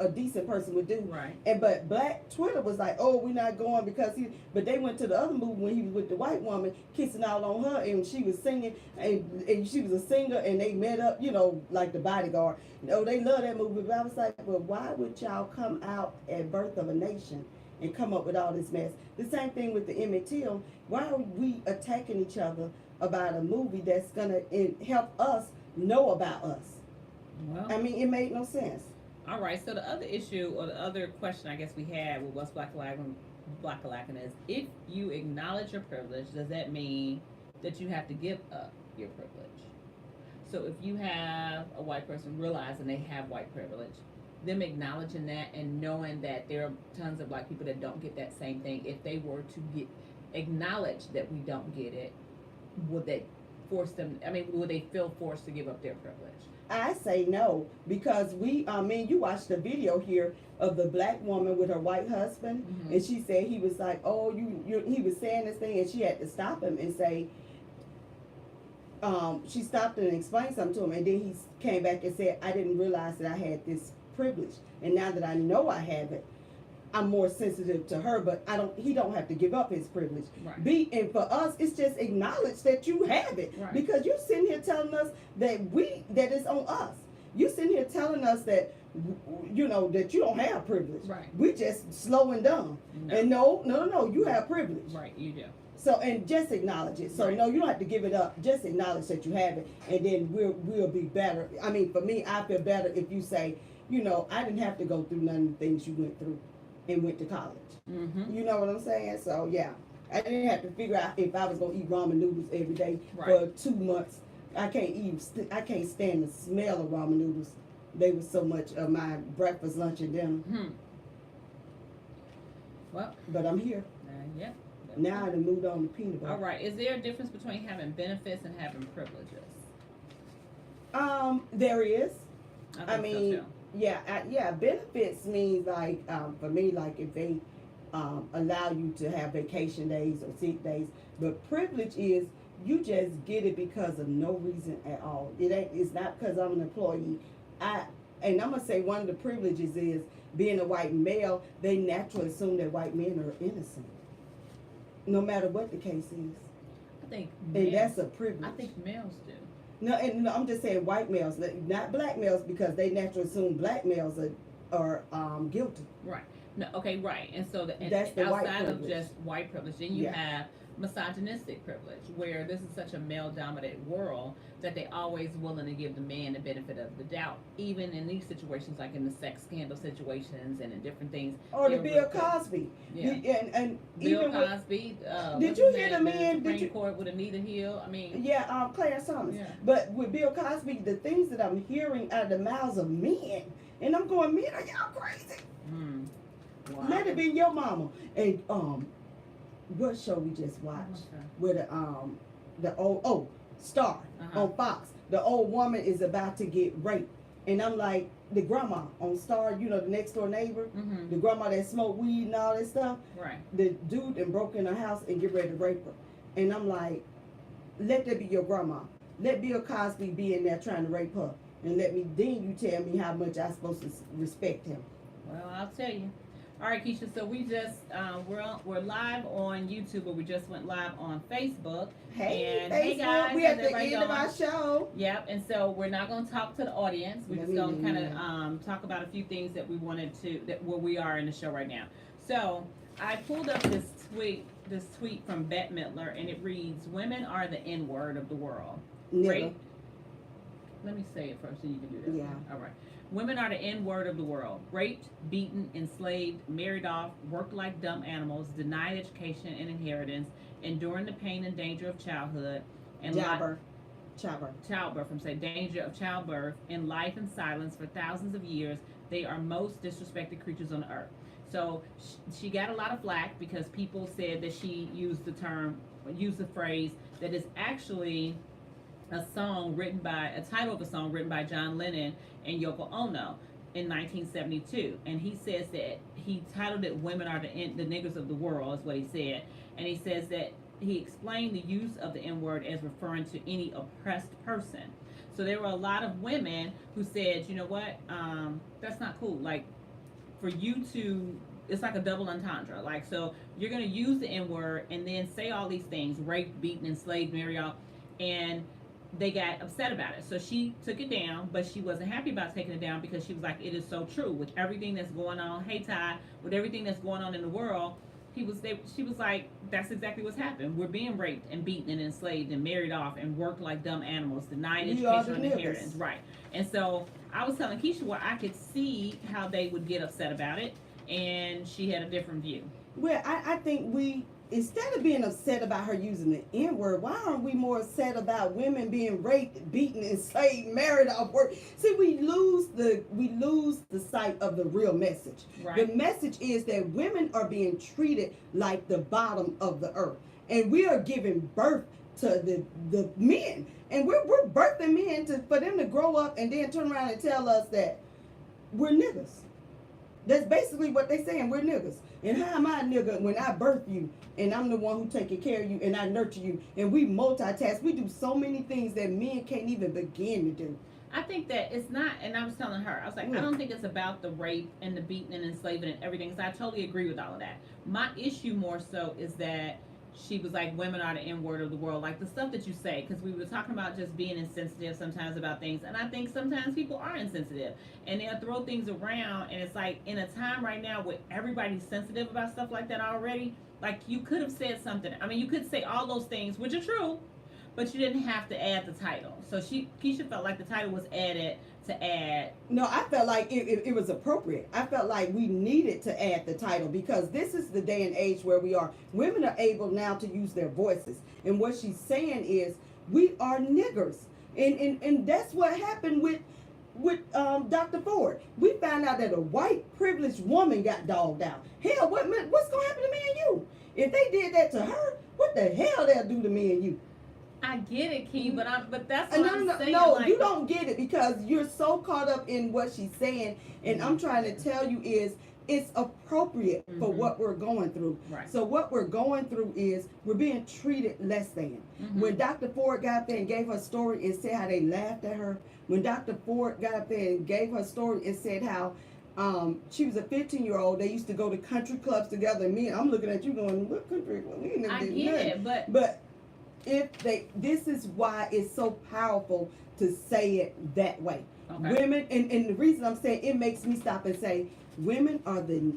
a decent person would do. Right. And but Black Twitter was like, oh, we're not going because he. But they went to the other movie when he was with the white woman, kissing all on her, and she was singing, and she was a singer, and they met up, you know, like The Bodyguard. Oh, they love that movie. But I was like, well, why would y'all come out at Birth of a Nation and come up with all this mess? The same thing with the Emmett Till. Why are we attacking each other about a movie that's gonna help us know about us? Well, I mean, it made no sense. all right. So the other issue or the other question I guess we had with what's Black Alakan is if you acknowledge your privilege, does that mean that you have to give up your privilege? So if you have a white person realizing they have white privilege, them acknowledging that and knowing that there are tons of black people that don't get that same thing, if they were to acknowledge that we don't get it, would they force them? I mean, would they feel forced to give up their privilege? I say no because me and you watched the video here of the black woman with her white husband, Mhm. and she said he was like, oh, he was saying this thing, and she had to stop him and say, she stopped and explained something to him, and then he came back and said, I didn't realize that I had this privilege, and now that I know I have it, I'm more sensitive to her, but he don't have to give up his privilege. Right. And for us, it's just acknowledge that you have it. Right. Because you're sitting here telling us that it's on us. You sitting here telling us that, you know, that you don't have privilege. Right. We just slowing down. No. And no, you have privilege. Right. You do. So, and just acknowledge it. So, Right. no, you don't have to give it up. Just acknowledge that you have it, and then we'll be better. I mean, for me, I feel better if you say, you know, I didn't have to go through none of the things you went through and went to college. Mm-hmm. You know what I'm saying? So, yeah. I didn't have to figure out if I was going to eat ramen noodles every day Right. for 2 months I can't even. I can't stand the smell of ramen noodles. They were so much of my breakfast, lunch, and dinner. Well, But I'm here yeah. now. I done moved on to peanut butter. All right. Is there a difference between having benefits and having privileges? There is. I think mean, so too. yeah. Benefits means like for me, like if they allow you to have vacation days or sick days. But privilege is you just get it because of no reason at all. It ain't. It's not because I'm an employee. And I'm gonna say one of the privileges is being a white male. They naturally assume that white men are innocent, no matter what the case is. I think And males, that's a privilege. I think males do. No, and no, I'm just saying white males, not black males, because they naturally assume black males are guilty. Right. No. Okay. Right. And so That's the white outside of privilege. just white privilege, then you Yeah. have misogynistic privilege, where this is such a male-dominated world that they always willing to give the man the benefit of the doubt, even in these situations, like in the sex scandal situations and in different things. Or the they're Bill real quick. Cosby. Yeah. And Bill even with, Cosby. Did what's you his hear the name? man- Supreme did you- Court with Anita Hill. I mean. yeah, Clarence Thomas. Yeah. But with Bill Cosby, the things that I'm hearing out of the mouths of men, and I'm going, men, are y'all crazy? Wow. Let it be your mama. And what show we just watched? Okay. Where the old Star Uh-huh. on Fox, the old woman is about to get raped, and I'm like, the grandma on Star, you know, the next door neighbor, Mm-hmm. the grandma that smoked weed and all that stuff. Right. The dude and broke in her house and get ready to rape her, and I'm like, let that be your grandma. Let Bill Cosby be in there trying to rape her, and then you tell me how much I'm supposed to respect him. Well, I'll tell you. All right, Keisha. So we just we're live on YouTube, but we just went live on Facebook. Hey, And Facebook, hey, guys, we how's at the everybody end of going? our show. Yep. And so we're not going to talk to the audience. We're Let just me going to do kind of talk about a few things that we wanted to where we are in the show right now. So I pulled up this tweet from Bette Midler, and it reads, "Women are the N-word of the world." Never. Great. Let me say it first, so you can do this. Yeah. All right. Women are the N-word of the world. Raped, beaten, enslaved, married off, worked like dumb animals, denied education and inheritance, enduring the pain and danger of childhood, and childbirth. From say danger of childbirth in life and silence for thousands of years. They are most disrespected creatures on earth. So she got a lot of flack because people said that she used the phrase that is actually a title of a song written by John Lennon and Yoko Ono in 1972. And he says that he titled it "Women Are the Niggers of the World," is what he said. And he says that he explained the use of the N-word as referring to any oppressed person. So there were a lot of women who said, you know what, that's not cool. Like, for you to, it's like a double entendre. Like, so you're going to use the N-word and then say all these things, raped, beaten, enslaved, married off, and they got upset about it. So she took it down, but she wasn't happy about taking it down because she was like, it is so true. With everything that's going on, hey Ty, with everything that's going on in the world, she was like, that's exactly what's happened. We're being raped and beaten and enslaved and married off and worked like dumb animals, denied education and inheritance. Right. And so I was telling Keisha where I could see how they would get upset about it, and she had a different view. Well, I think instead of being upset about her using the N-word, why aren't we more upset about women being raped, beaten, enslaved, married off work? See, we lose the sight of the real message. Right. The message is that women are being treated like the bottom of the earth, and we are giving birth to the men, and we're birthing men for them to grow up and then turn around and tell us that we're niggas. That's basically what they saying. We're niggas. And how am I a nigga when I birth you and I'm the one who taking care of you and I nurture you and we multitask. We do so many things that men can't even begin to do. I think that it's not, and I was telling her, I was like, I don't think it's about the rape and the beating and enslaving and everything, because I totally agree with all of that. My issue more so is that she was like, women are the N-word of the world, like the stuff that you say, because we were talking about just being insensitive sometimes about things, and I think sometimes people are insensitive, and they'll throw things around, and it's like, in a time right now where everybody's sensitive about stuff like that already, like, you could have said something. I mean, you could say all those things, which are true, but you didn't have to add the title. So Keisha felt like the title was added to add. No, I felt like it was appropriate. I felt like we needed to add the title because this is the day and age where we are. Women are able now to use their voices. And what she's saying is, we are niggers. And that's what happened with Dr. Ford. We found out that a white privileged woman got dogged out. Hell, what's gonna happen to me and you? If they did that to her, what the hell they'll do to me and you? I get it, Key, but that's what I'm saying. No, like, you don't get it because you're so caught up in what she's saying, and I'm trying to tell you is it's appropriate for what we're going through. Right. So what we're going through is we're being treated less than. When Dr. Ford got up there and gave her story and said how they laughed at her, when Dr. Ford got up there and gave her story and said how she was a 15-year-old, they used to go to country clubs together, and I'm looking at you going, what country club? We never I did get nothing. it, But this is why it's so powerful to say it that way. Okay. Women, and the reason I'm saying it makes me stop and say, women are the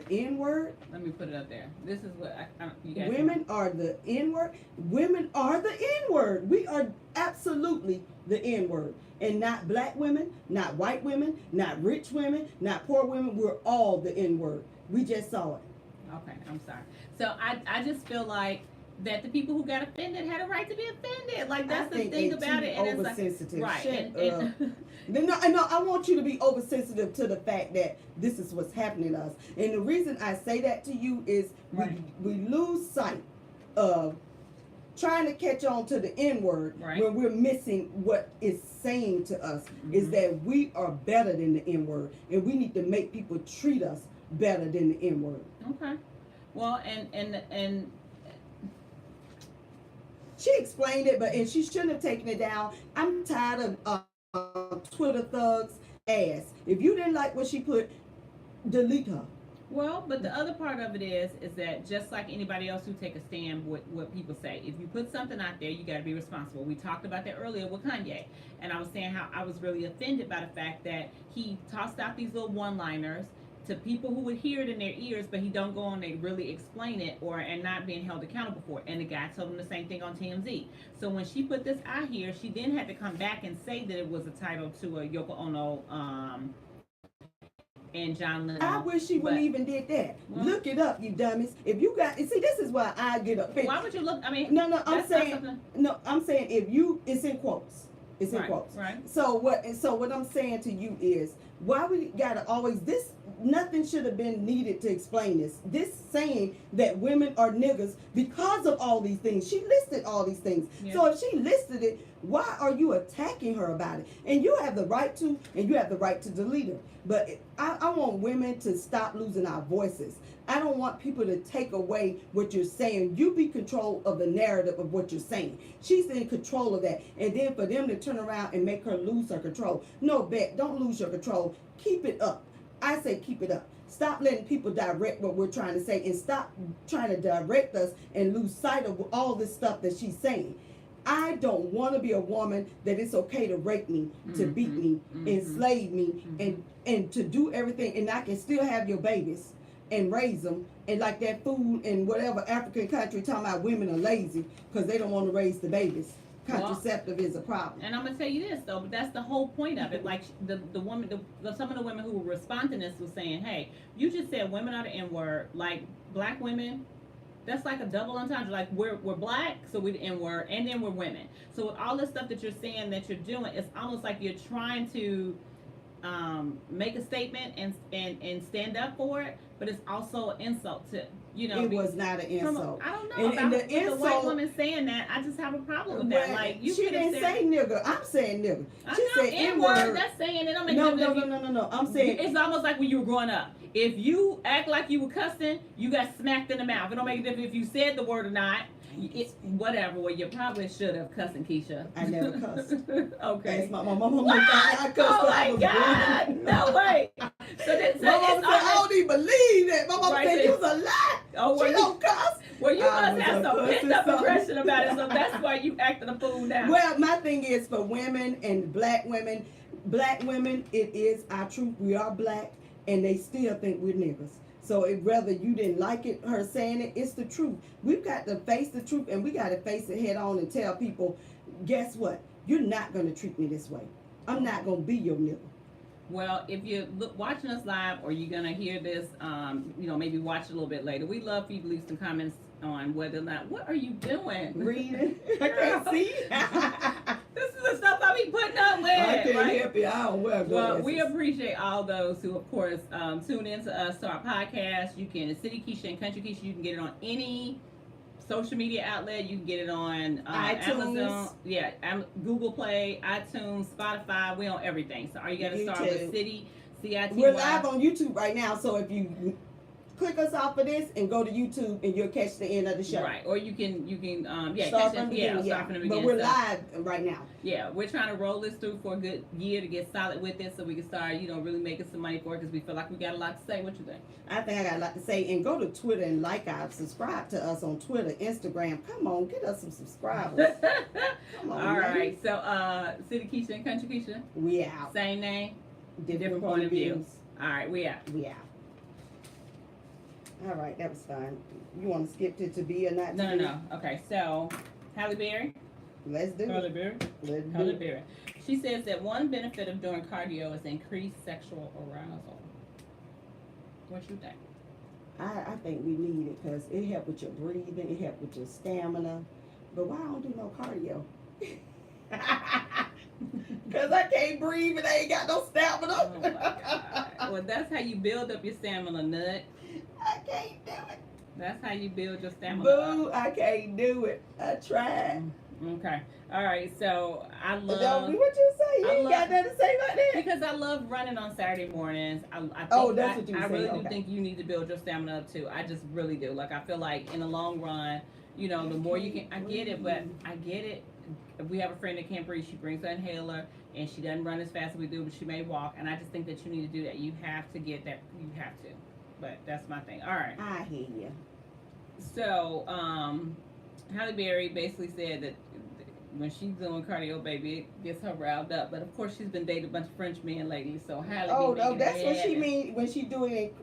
N word. Let me put it up there. This is what you guys. Women are the N word. Women are the N word. We are absolutely the N word. And not black women, not white women, not rich women, not poor women. We're all the N word. We just saw it. Okay, I'm sorry. So I just feel like that the people who got offended had a right to be offended. Like that's the thing about it. And oversensitive. Right. Shut up. No, I want you to be oversensitive to the fact that this is what's happening to us. And the reason I say that to you is we lose sight of trying to catch on to the N word when we're missing what it's saying to us is that we are better than the N word, and we need to make people treat us better than the N word. Okay. Well, and she explained it, and she shouldn't have taken it down. I'm tired of Twitter thugs ass. If you didn't like what she put, delete her. Well, but the other part of it is that just like anybody else who take a stand with what people say, if you put something out there, you got to be responsible. We talked about that earlier with Kanye, and I was saying how I was really offended by the fact that he tossed out these little one-liners to people who would hear it in their ears, but he don't go on and really explain it and not being held accountable for it. And the guy told him the same thing on TMZ. So when she put this out here, she then had to come back and say that it was a title to a Yoko Ono and John Lennon. I wish she wouldn't even did that. Well, look it up, you dummies. If you got, see, this is why I get offended. Why would you look? I mean, no, I'm saying, if you, it's in quotes. It's in quotes. Right. So what I'm saying to you is, why we gotta always this? Nothing should have been needed to explain this. This saying that women are niggas because of all these things. She listed all these things. Yeah. So if she listed it, why are you attacking her about it? And you have the right to, and you have the right to delete her. But I want women to stop losing our voices. I don't want people to take away what you're saying. You be control of the narrative of what you're saying. She's in control of that. And then for them to turn around and make her lose her control. No, Beck, don't lose your control. Keep it up. I say keep it up. Stop letting people direct what we're trying to say, and stop trying to direct us and lose sight of all this stuff that she's saying. I don't want to be a woman that it's okay to rape me, to beat me, enslave me, and to do everything, and I can still have your babies and raise them, and like that food in whatever African country talking about women are lazy because they don't want to raise the babies. Contraceptive is a problem. And I'm gonna tell you this though, but that's the whole point of it. Like the woman, some of the women who were responding to this was saying, "Hey, you just said women are the N word. Like black women, that's like a double entendre. Like we're black, so we're the N word, and then we're women. So with all this stuff that you're saying that you're doing, it's almost like you're trying to make a statement and stand up for it, but it's also an insult to." It was not an insult. I don't know. And the white woman saying that, I just have a problem with that. Like she didn't say nigga. I'm saying nigga. She said N-word. That's saying it. Don't make no. I'm saying it's almost like when you were growing up. If you act like you were cussing, you got smacked in the mouth. It don't make a difference if you said the word or not. Whatever. Well, you probably should have cussing, Keisha. I never cussed. Okay. That's my mama. I cussed. Oh my God! No way. So my mama said, I don't even believe that. My mama said, "You's a lie." Oh, she don't cuss. Well, you must have some pent up aggression about it, so that's why you acting a fool now. Well, my thing is for women and black women, it is our truth. We are black, and they still think we're niggas. So whether you didn't like it, her saying it, it's the truth. We've got to face the truth, and we got to face it head on and tell people, guess what? You're not going to treat me this way. I'm not going to be your nigga. Well, if you're watching us live or you're going to hear this, maybe watch it a little bit later, we love for you to leave some comments on whether or not, what are you doing? Reading. I can't see. This is the stuff I be putting up with I it. can't Right? help you. I don't wear glasses. Well, we appreciate all those who, of course, tune into us to our podcast. You can City Keisha and Country Keisha. You can get it on any social media outlet. You can get it on iTunes. Amazon, Google Play, iTunes, Spotify. We on everything. So all you got to start YouTube. with City CITY. We're live on YouTube right now, so if you click us off of this and go to YouTube, and you'll catch the end of the show. Right, or you can start catch from it, the beginning. start from the beginning. But we're So, live right now. yeah, we're trying to roll this through for a good year to get solid with it, so we can start, really making some money for it, because we feel like we got a lot to say. What you think? I think I got a lot to say. And go to Twitter and subscribe to us on Twitter, Instagram. Come on, get us some subscribers. Come on, All man. right, so City Keisha and Country Keisha, We out. same name, Different point of view. All right, we out. We out. All right, that was fine. You want to skip to be or not? No, to be? no, no. Okay, so Halle Berry. Let's do Halle it. Berry. Let's do Halle it. Berry. She says that one benefit of doing cardio is increased sexual arousal. What you think? I think we need it because it help with your breathing, it help with your stamina. But why I don't do no cardio? Because I can't breathe and I ain't got no stamina. Oh my God. Well, that's how you build up your stamina, nut. I can't do it. That's how you build your stamina. Boo, I can't do it. I tried. Okay. All right. So I What love you say? You I ain't love- got nothing to say about that? because I love running on Saturday mornings. I think Oh, that's what you were I really saying, do okay. think you need to build your stamina up too. I just really do. Like I feel like in the long run, the more you can. I get it, but I get it. We have a friend that can't breathe. She brings her inhaler, and she doesn't run as fast as we do, but she may walk. And I just think that you need to do that. You have to get that. You have to. But that's my thing. All right. I hear you. So, Halle Berry basically said that when she's doing cardio, baby, it gets her riled up. But of course, she's been dating a bunch of French men lately, so Halle. Oh, be no, making that's it what she happen. mean when she doing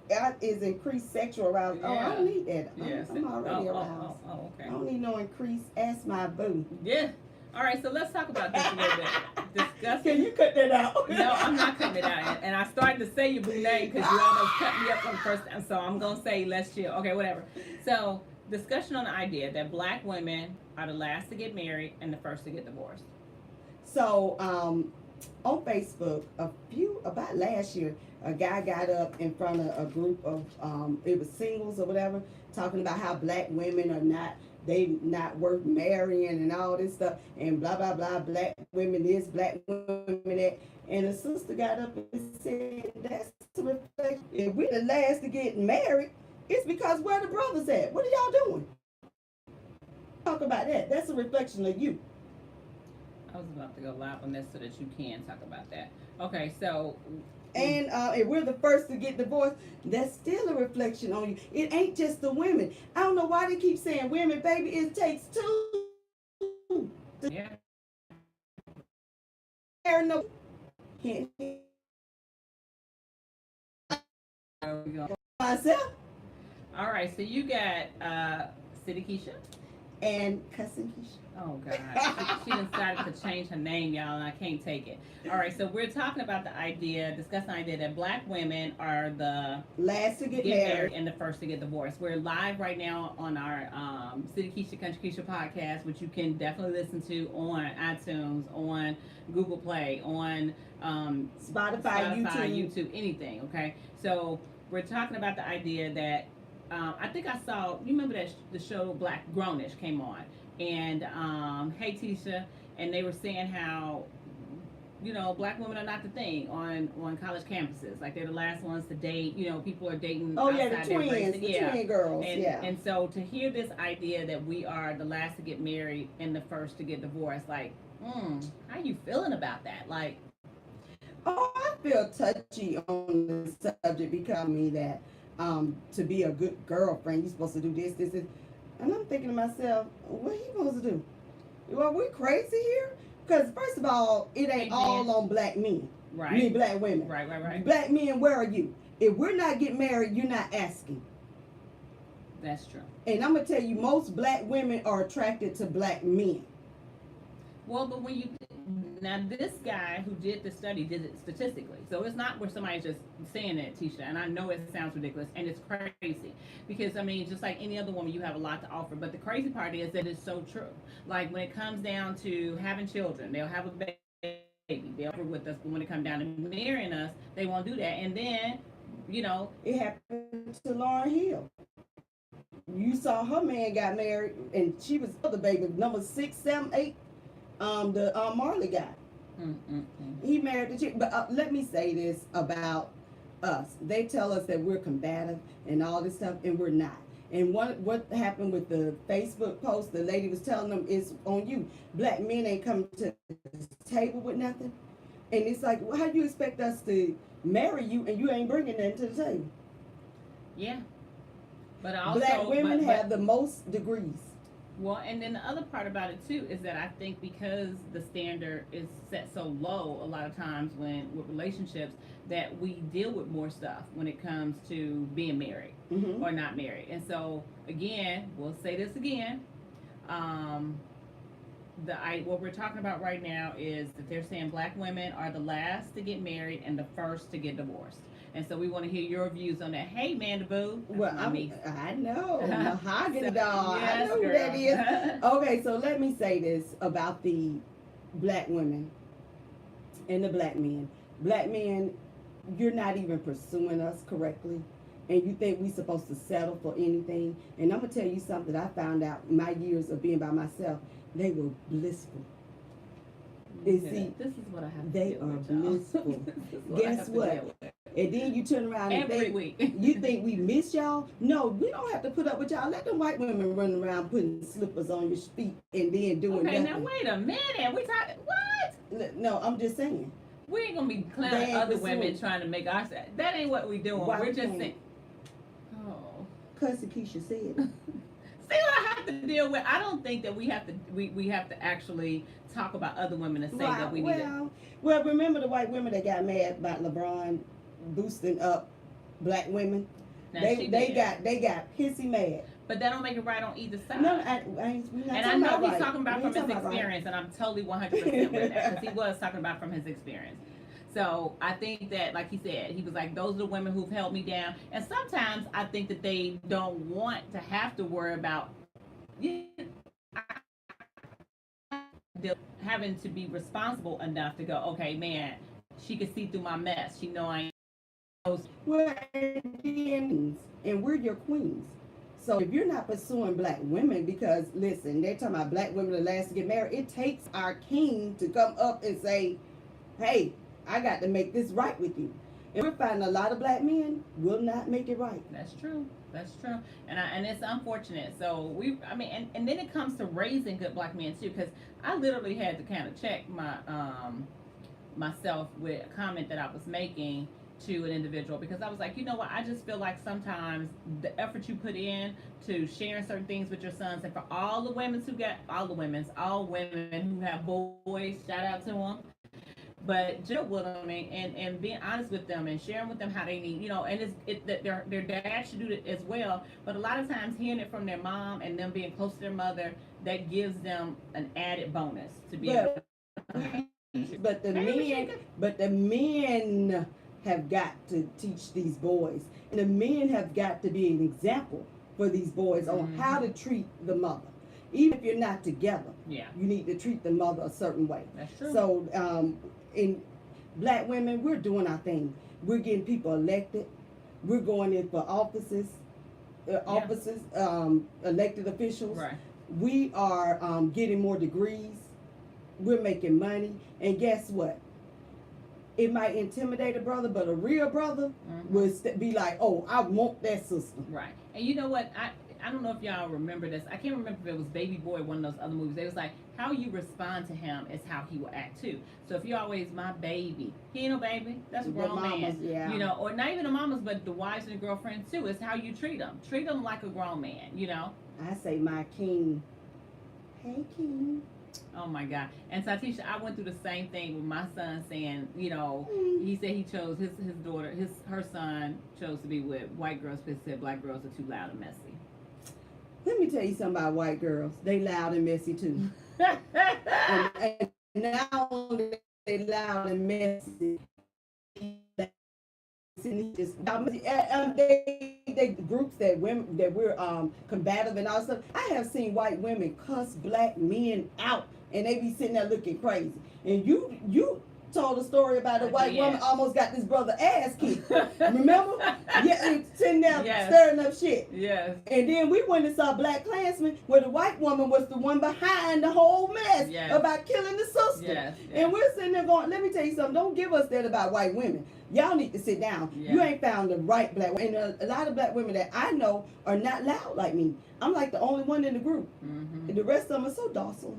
is increased sexual arousal. Oh, I don't need that. Yes. I'm already aroused. Oh, I okay. don't need no increased. Ask my boo. Yeah. All right, so let's talk about this a little bit. Discuss. Can you cut that out? No, I'm not cutting it out. And I started to say your boo name because you almost cut me up on the first time. So I'm going to say, let's chill. Okay, whatever. So, discussion on the idea that black women are the last to get married and the first to get divorced. So, on Facebook, about last year, a guy got up in front of a group of, it was singles or whatever, talking about how black women are not worth marrying and all this stuff, and blah, blah, blah, black women this, black women that. And a sister got up and said, that's a reflection. If we're the last to get married, it's because where the brothers at? What are y'all doing? Talk about that. That's a reflection of you. I was about to go live on this so that you can talk about that. Okay, so. And if we're the first to get divorced, that's still a reflection on you. It ain't just the women. I don't know why they keep saying women, baby. It takes two. Yeah. No. There we go. Myself All right, so you got City Keisha. and Cousin Keisha. Oh God, she decided to change her name, y'all, and I can't take it. All right, so we're talking about discussing the idea that black women are the Last to get get married married. and the first to get divorced. We're live right now on our City Keisha Country Keisha podcast, which you can definitely listen to on iTunes, on Google Play, on Spotify, YouTube, anything. Okay, so we're talking about the idea that I think I saw. You remember that the show Black Grownish came on, and Hey Tisha, and they were saying how black women are not the thing on college campuses. Like they're the last ones to date. People are dating. Oh yeah, outside the their twins, race. the Yeah. twin girls. And, yeah. and so to hear this idea that we are the last to get married and the first to get divorced, like, how you feeling about that? Like, Oh, I feel touchy on the subject because I mean that to be a good girlfriend, you're supposed to do this, this, this. And I'm thinking to myself, what he supposed to do? Well, we crazy here? Because first of all, it ain't all on black men. right, Me, black women. right. Black men, where are you? If we're not getting married, you're not asking. That's true. And I'm going to tell you, most black women are attracted to black men. Well, but when now this guy who did the study did it statistically, so it's not where somebody's just saying it, Tisha. And I know it sounds ridiculous and it's crazy because I mean, just like any other woman, you have a lot to offer. But the crazy part is that it's so true. Like when it comes down to having children, they'll have a baby. They'll work with us, but when it comes down to marrying us, they won't do that. And then, It happened to Lauren Hill. You saw her man got married, and she was the baby number 6, 7, 8. The Marley guy. He married the chick. But let me say this about us. They tell us that we're combative and all this stuff, and we're not. And what happened with the Facebook post, the lady was telling them it's on you. Black men ain't coming to the table with nothing. And it's like, well, how do you expect us to marry you and you ain't bringing nothing to the table? Yeah. But also, Black women have the most degrees. Well, and then the other part about it too is that I think because the standard is set so low a lot of times with relationships, that we deal with more stuff when it comes to being married or not married. And so again, we'll say this again. What we're talking about right now is that they're saying black women are the last to get married and the first to get divorced. And so we want to hear your views on that. Hey, Mandaboo. Well, I know. Mahogany So, dog. yes, I know who girl. that is. Okay, so let me say this about the black women and the black men. Black men, you're not even pursuing us correctly. And you think we're supposed to settle for anything. And I'm going to tell you something I found out in my years of being by myself. They were blissful. And see, this is what I have to they deal are with, y'all. blissful. This is I Guess have to what? deal with. And then you turn around and Every week. you think we miss y'all? No, we don't have to put up with y'all. Let the white women run around putting slippers on your feet and then doing Okay, nothing. now wait a minute. We talking what? No, I'm just saying. We ain't gonna be They clowning ain't other pursuing. women trying to make our that ain't what we doing. Why We're we just can't? saying. Oh. Cousin Keisha said. See what I have to deal with. I don't think that we have to we have to actually talk about other women and say that we need to. Well, remember the white women that got mad about LeBron boosting up black women? Now, They got pissy mad. But that don't make it right on either side. No, we're not And I know he's right. talking about We from ain't his talking about experience, and I'm totally 100% with that because he was talking about from his experience. So I think that, like he said, he was like, those are the women who've held me down. And sometimes I think that they don't want to have to worry about having to be responsible enough to go, okay, man, she could see through my mess. She know I ain't. We're Indians and we're your queens. So if you're not pursuing black women, because listen, they're talking about black women the last to get married, it takes our king to come up and say, hey, I got to make this right with you. And we're finding a lot of black men will not make it right. That's true. That's true. And it's unfortunate. So and then it comes to raising good black men too, because I literally had to kind of check my myself with a comment that I was making to an individual, because I was like, you know what, I just feel like sometimes the effort you put in to sharing certain things with your sons, and for all women who have boys, shout out to them, but deal with them and being honest with them and sharing with them how they need, and that their dad should do it as well. But a lot of times hearing it from their mom and them being close to their mother, that gives them an added bonus to be able to. But the men have got to teach these boys, and the men have got to be an example for these boys on how to treat the mother. Even if you're not together, you need to treat the mother a certain way. That's true. So, in black women, we're doing our thing. We're getting people elected. We're going in for offices, elected officials. Right. We are getting more degrees. We're making money, and guess what? It might intimidate a brother, but a real brother would be like, oh, I want that sister. Right. And you know what? I don't know if y'all remember this. I can't remember if it was Baby Boy, one of those other movies. It was like, how you respond to him is how he will act too. So if you're always my baby, he ain't no baby. That's a grown man. Yeah. Or not even the mamas, but the wives and the girlfriends too. It's how you treat them. Treat them like a grown man, I say my king. Hey, king. Oh my God. And Satisha, I went through the same thing with my son saying, he said he chose his daughter, her son chose to be with white girls because he said black girls are too loud and messy. Let me tell you something about white girls. They loud and messy too. and now they loud and messy. They groups that we're combative and all stuff. I have seen white women cuss black men out, and they be sitting there looking crazy. And you told a story about a white Yeah. woman almost got this brother ass kicked. Remember? Yeah, sitting there Yes. stirring up shit. Yes. And then we went and saw Black Klansman, where the white woman was the one behind the whole mess Yes. about killing the sister. Yes. And we're sitting there going, let me tell you something, don't give us that about white women. Y'all need to sit down. Yeah. You ain't found the right black woman. And a lot of black women that I know are not loud like me. I'm like the only one in the group. Mm-hmm. And the rest of them are so docile.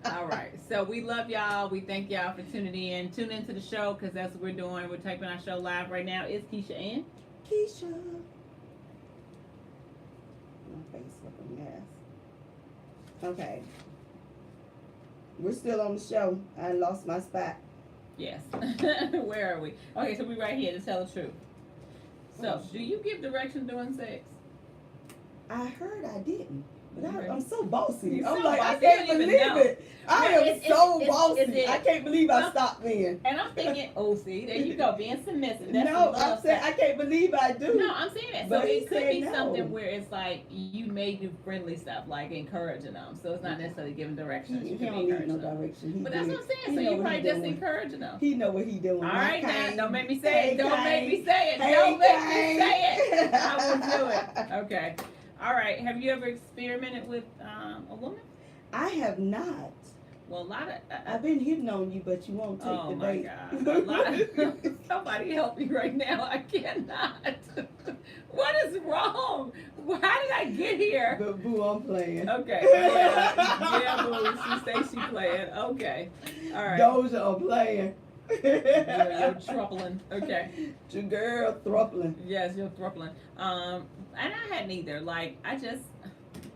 All right. So we love y'all. We thank y'all for tuning in. Tune into the show because that's what we're doing. We're taping our show live right now. It's Keisha and Keisha. My face looking mess. Okay. We're still on the show. I lost my spot. yes. Where are we? Okay, so we right here to tell the truth. So, Oh, do you give direction during sex? I heard I didn't. But Okay. I'm so bossy. You're I'm so like, I bossy, you can't don't even believe know. it. I Yeah, am so bossy. it's- I can't believe I Well, stopped then. And I'm thinking, oh, see, there you go, being submissive. That's No, some I'm love saying stuff. I can't believe I do. No, I'm saying that. So But he it could said be no. something where it's like you may do friendly stuff, like encouraging them. So it's not necessarily giving directions. He You could be don't need no encouraging them. direction. He But that's good. what I'm saying. He So know you what probably he just doing. encouraging them. He know what he doing. All My right, now, kind. don't make me say Hey, it. Don't make me kind. say it. Hey, Don't make kind. me say it. I will do it. Okay. All right. Have you ever experimented with a woman? I have not. Well, a lot of. I've been hitting on you, but you won't take Oh the my bait. God! A lot somebody help me right now! I cannot. What is wrong? How did I get here? But boo, I'm playing. Okay. Yeah, boo. She say she playing. Okay. All right. Doja are playing. You're troubling. Okay. Your girl thruppling. Yes, you're troubling. And I hadn't either. Like I just,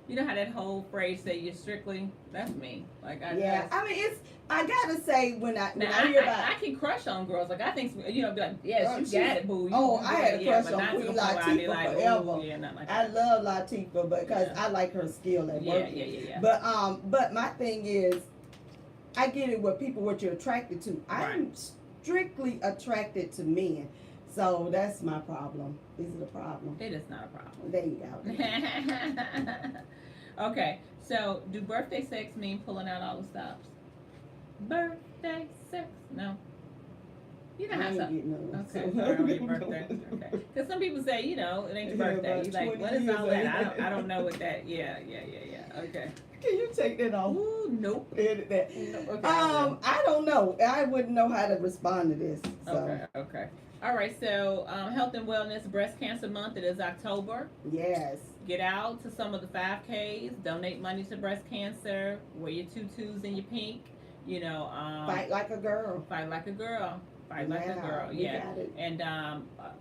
you know how that whole phrase say you're strictly. That's me. Like I Yeah, just. I mean it's. I gotta say when I Now, hear about. I can crush on girls. Like I think, you know, be like, yes, you got it, boo. You, Oh, I had a yeah, crush but on not to Queen the point where I be Latifah like, forever. ooh, yeah, not like I that. love Latifah because Yeah. I like her skill at Yeah, work. yeah. But my thing is, I get it with people what you're attracted to. I'm strictly attracted to men, so that's my problem. Is it a problem? It is not a problem. There you go. Okay, so do birthday sex mean pulling out all the stops? Birthday sex? No. You know I how ain't some. getting those. Okay, sorry, on your birthday. Okay, because some people say, you know, it ain't your Yeah, birthday. about You like, 20 what is years all that? ahead. I don't know what that. Yeah. Okay. Can you take that off? Ooh, nope. Edit that. No, okay. I will. I don't know. I wouldn't know how to respond to this. So. Okay. All right. So, Health and Wellness Breast Cancer Month. It is October. Yes. Get out to some of the 5Ks. Donate money to breast cancer. Wear your tutus and your pink. You know. Fight like a girl. Fight like a girl. Fight like a girl. we Yeah. got it. And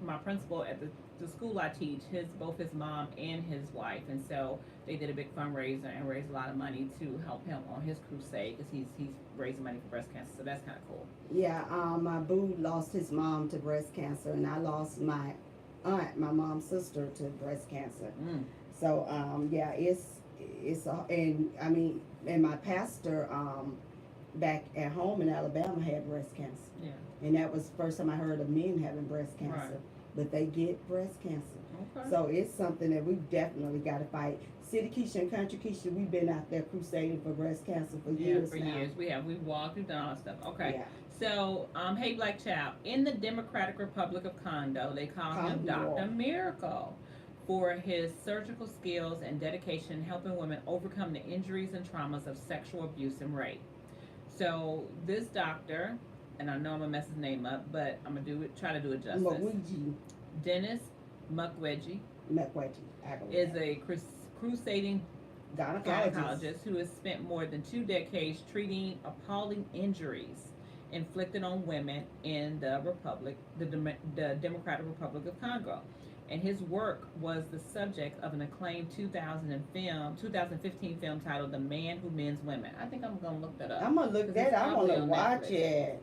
my principal at the school I teach, both his mom and his wife, and so they did a big fundraiser and raised a lot of money to help him on his crusade because he's raising money for breast cancer. So that's kind of cool. Yeah, my boo lost his mom to breast cancer, and I lost my aunt, my mom's sister, to breast cancer. Mm. So yeah, and my pastor back at home in Alabama had breast cancer, Yeah. and that was the first time I heard of men having breast cancer. Right. But they get breast cancer, Okay. so it's something that we definitely got to fight. City Keisha and Country Keisha, we've been out there crusading for breast cancer for years for now. years. We've walked, we've done all that stuff. Okay. Yeah. So, hey, Black Child, in the Democratic Republic of Congo, they call him Congo. Dr. Miracle for his surgical skills and dedication helping women overcome the injuries and traumas of sexual abuse and rape. So, this doctor, and I know I'm gonna mess his name up, but I'm gonna try to do it justice. Mwiji Dennis Mukwege Mekweji, I go with is that. a crusading gynecologist. gynecologist who has spent more than 2 decades treating appalling injuries inflicted on women in the Democratic Republic of Congo. And his work was the subject of an acclaimed 2015 film titled The Man Who Mends Women. I think I'm going to look that up. I'm gonna look 'Cause that. it's I want probably to on watch Netflix. it.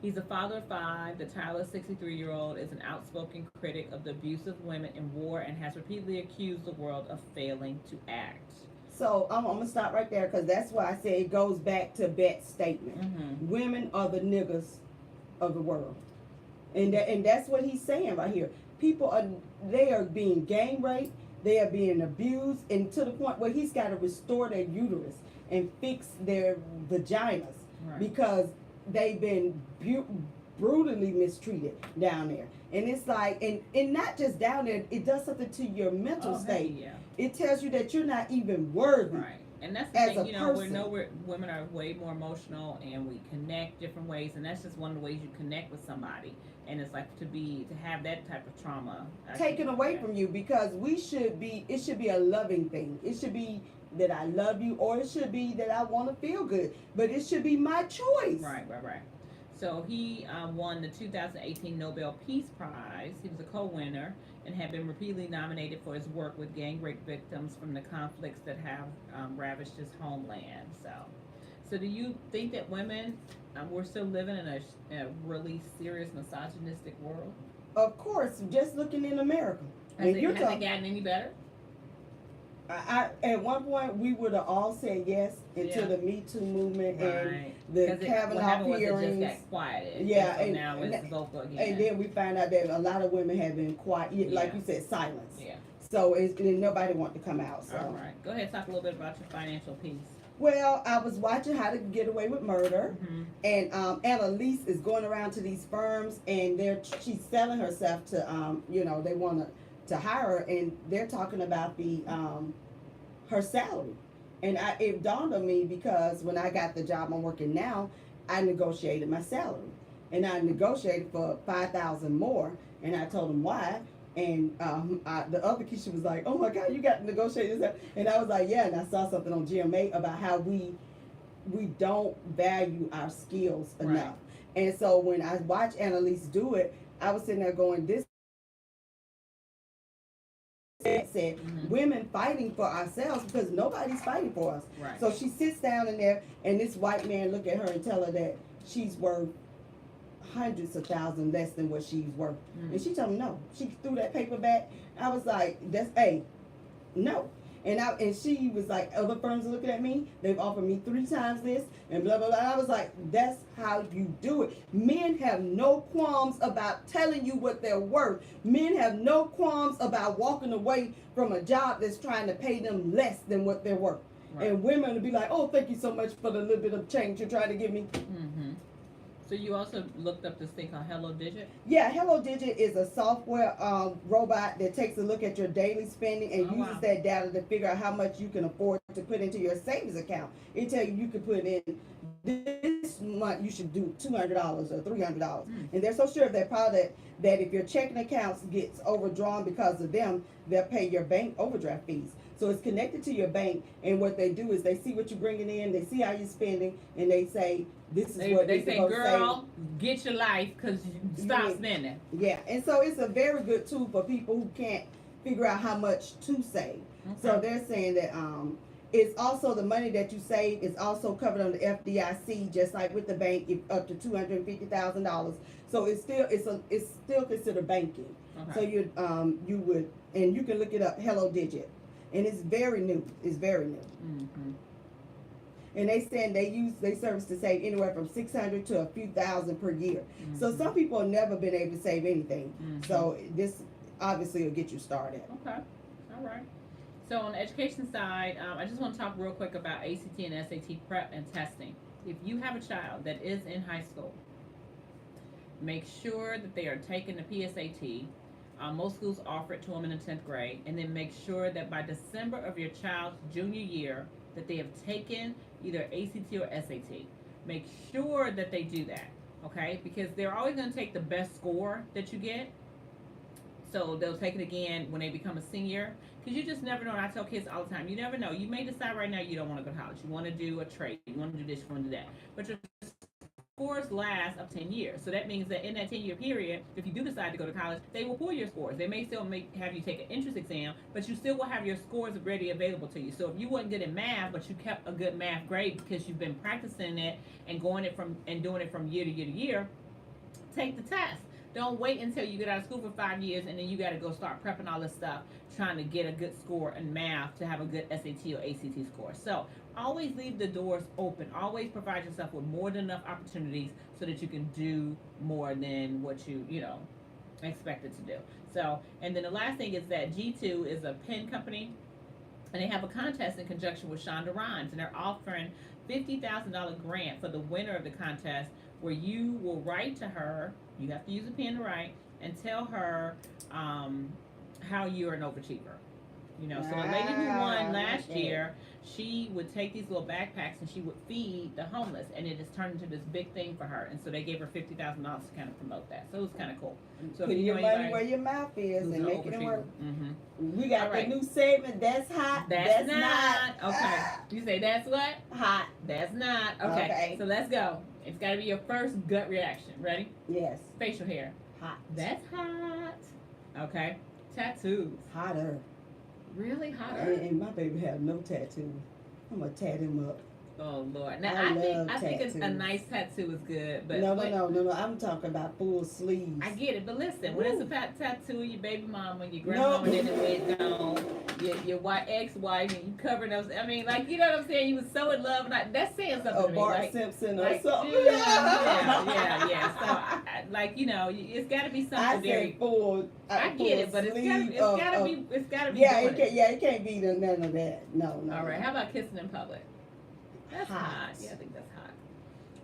He's a father of 5. The tireless 63-year-old is an outspoken critic of the abuse of women in war and has repeatedly accused the world of failing to act. So I'm gonna stop right there because that's why I say it goes back to Bet's statement. Mm-hmm. Women are the niggas of the world, and that's what he's saying right here. People are being gang raped, they are being abused, and to the point where he's got to restore their uterus and fix their vaginas. Right. because they've been brutally mistreated down there. And it's like, and not just down there, it does something to your mental Oh, hey, state. yeah. It tells you that you're not even worthy. Right. And that's the As thing, a you know, we person. know women are way more emotional and we connect different ways, and that's just one of the ways you connect with somebody. And it's like to have that type of trauma Taken away yeah. from you, because it should be a loving thing. It should be that I love you, or it should be that I want to feel good, but it should be my choice. Right. So he won the 2018 Nobel Peace Prize. He was a co-winner and had been repeatedly nominated for his work with gang rape victims from the conflicts that have ravaged his homeland. So do you think that women, we're still living in a really serious misogynistic world? Of course, just looking in America. Has it gotten any better? I at one point we would have all said yes until the Me Too movement and the Kavanaugh hearings. Just got quieted. Yeah, and so now it's vocal again. And then we found out that a lot of women have been quiet, like you said, silence. Yeah. So nobody want to come out. So. All right, go ahead, talk a little bit about your financial piece. Well, I was watching How to Get Away with Murder, Mm-hmm. and Annalise is going around to these firms, and she's selling herself to they want to hire her, and they're talking about the her salary, and it dawned on me because when I got the job I'm working now, I negotiated my salary, and I negotiated for $5,000 more, and I told them why. And the other Keisha was like, "Oh my God, you got to negotiate this," and I was like, "Yeah." And I saw something on GMA about how we don't value our skills enough. Right. And so when I watched Annalise do it, I was sitting there going, "This." Said women fighting for ourselves because nobody's fighting for us. Right. So she sits down in there, and this white man look at her and tell her that she's worth hundreds of thousands less than what she's worth. And she told me no. She threw that paper back. I was like, no. And she was like, other firms are looking at me. They've offered me 3 times this and blah, blah, blah. I was like, that's how you do it. Men have no qualms about telling you what they're worth. Men have no qualms about walking away from a job that's trying to pay them less than what they're worth. Right. And women will be like, oh, thank you so much for the little bit of change you're trying to give me. Mm-hmm. So you also looked up this thing called Hello Digit? Yeah, Hello Digit is a software robot that takes a look at your daily spending and uses that data to figure out how much you can afford to put into your savings account. It tells you can put in this month you should do $200 or $300, and they're so sure of that product that if your checking accounts gets overdrawn because of them, they'll pay your bank overdraft fees. So it's connected to your bank, and what they do is they see what you're bringing in, they see how you're spending, and they say, this is what they say, girl, get your life because you stop spending. Yeah, and so it's a very good tool for people who can't figure out how much to save. Okay. So they're saying that it's also the money that you save is also covered under FDIC, just like with the bank, if up to $250,000. So it's still considered banking. Okay. So you would, and you can look it up, Hello Digit. And it's very new. It's very new. Mm-hmm. And they saying they service to save anywhere from $600 to a few thousand per year. Mm-hmm. So some people have never been able to save anything. Mm-hmm. So this obviously will get you started. Okay. All right. So on the education side, I just want to talk real quick about ACT and SAT prep and testing. If you have a child that is in high school, make sure that they are taking the PSAT. Most schools offer it to them in the 10th grade, and then make sure that by December of your child's junior year that they have taken either ACT or SAT. Make sure that they do that, okay? Because they're always going to take the best score that you get. So they'll take it again when they become a senior. Because you just never know. And I tell kids all the time, you never know. You may decide right now you don't want to go to college. You want to do a trade. You want to do this, you want to do that. But your scores last up 10 years. So that means that in that 10-year period, if you do decide to go to college, they will pull your scores. They may still have you take an entrance exam, but you still will have your scores ready available to you. So if you weren't good in math, but you kept a good math grade because you've been practicing it and doing it from year to year to year, take the test. Don't wait until you get out of school for 5 years and then you got to go start prepping all this stuff, trying to get a good score in math to have a good SAT or ACT score. So always leave the doors open. Always provide yourself with more than enough opportunities so that you can do more than what you expected to do. So, and then the last thing is that G2 is a pen company, and they have a contest in conjunction with Shonda Rhimes, and they're offering $50,000 grant for the winner of the contest, where you will write to her. You have to use a pen to write and tell her how you're an overachiever. You know, so a lady who won last year, she would take these little backpacks and she would feed the homeless, and it has turned into this big thing for her. And so they gave her $50,000 to kind of promote that. So it was kind of cool. So put if you your know money anybody where your mouth is who's and an make it work. mm-hmm. We got All right. the new segment. That's hot. That's not. Okay. You say that's what? Hot. That's not. Okay. So let's go. It's got to be your first gut reaction. Ready? Yes. Facial hair. Hot. That's hot. Okay. Tattoos. Hotter. Really hotter? And my baby have no tattoo. I'm gonna tat him up. Oh Lord! Now I think a nice tattoo is good, but no. I'm talking about full sleeves. I get it, but listen, when it's a tattoo, your baby mama, your grandmama didn't went on, your ex-wife, and you covering those. I mean, like, you know what I'm saying? You was so in love, and that's saying something to me. Bart like, Simpson or like, something. Yeah. So, like, you know, it's got to be something I very. said full. I get it, but it's gotta be. Yeah, it can't be none of that. No. All right. How about kissing in public? That's hot. Yeah, I think that's hot.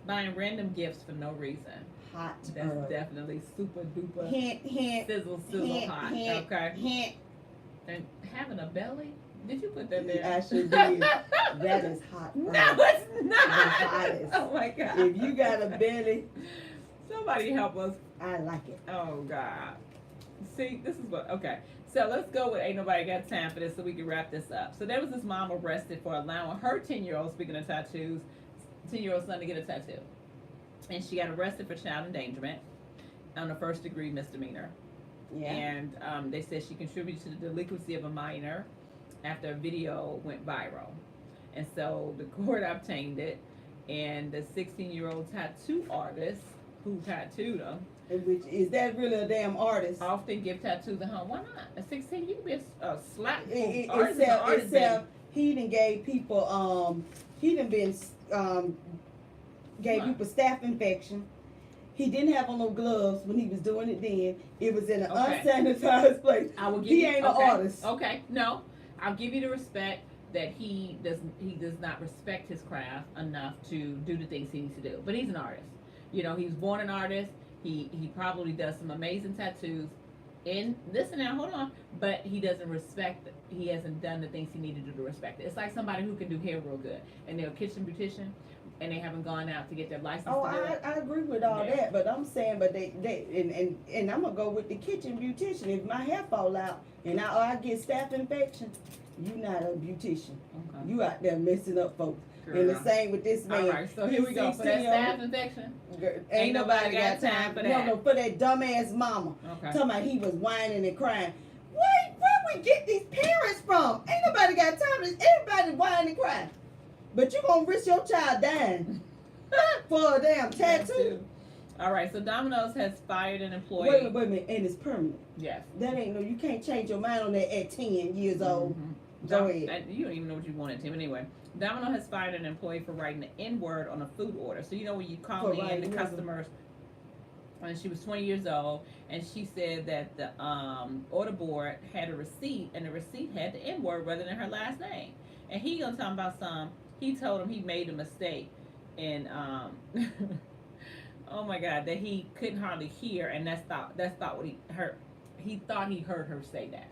Buying random gifts for no reason. Hot. That's definitely super duper. Hint. Sizzle hot. Okay. Hint. And having a belly? Did you put that there? I sure did. That is hot. No, it's not. The hottest. Oh my God. If you got a belly, somebody help us. I like it. Oh God. See, this is what. Okay. So let's go with ain't nobody got time for this, so we can wrap this up. So there was this mom arrested for allowing her 10-year-old, speaking of tattoos, 10-year-old son to get a tattoo. And she got arrested for child endangerment on a first-degree misdemeanor. Yeah. And they said she contributed to the delinquency of a minor after a video went viral. And so the court obtained it, and the 16-year-old tattoo artist who tattooed him, Which is that really a damn artist? often give tattoos at home. Why not? At 16, you can be a slap Except he done gave people he done been gave people staph infection. He didn't have on no gloves when he was doing it then. It was in an unsanitized place. I will give he you, ain't an artist. Okay, no. I'll give you the respect that he does not respect his craft enough to do the things he needs to do. But he's an artist. You know, he was born an artist. He probably does some amazing tattoos. And listen now, hold on. But he doesn't respect it. He hasn't done the things he needed to do to respect it. It's like somebody who can do hair real good, and they're a kitchen beautician, and they haven't gone out to get their license. Oh, I agree with all that, but I'm saying, but they and I'm gonna go with the kitchen beautician. If my hair fall out and I get staph infection, you not a beautician. Okay. You out there messing up folks. Girl. And the same with this man. All right, so here we go for that staph infection. Ain't nobody got time for that. No, for that dumbass mama. Okay. Talking about he was whining and crying. Where we get these parents from? Ain't nobody got time for this. Everybody whining and crying. But you gonna risk your child dying for a damn tattoo? All right, so Domino's has fired an employee. Wait a minute, and it's permanent. Yes. That ain't no. You can't change your mind on that at 10 years old. Mm-hmm. Go ahead. You don't even know what you wanted, Tim. Anyway, Domino has fired an employee for writing the N-word on a food order. So you know when you call in the customers, and she was 20 years old, and she said that the order board had a receipt, and the receipt had the N-word rather than her last name. And he gonna talk about some. He told him he made a mistake, and oh my God, that he couldn't hardly hear, and that's thought what he heard. He thought he heard her say that.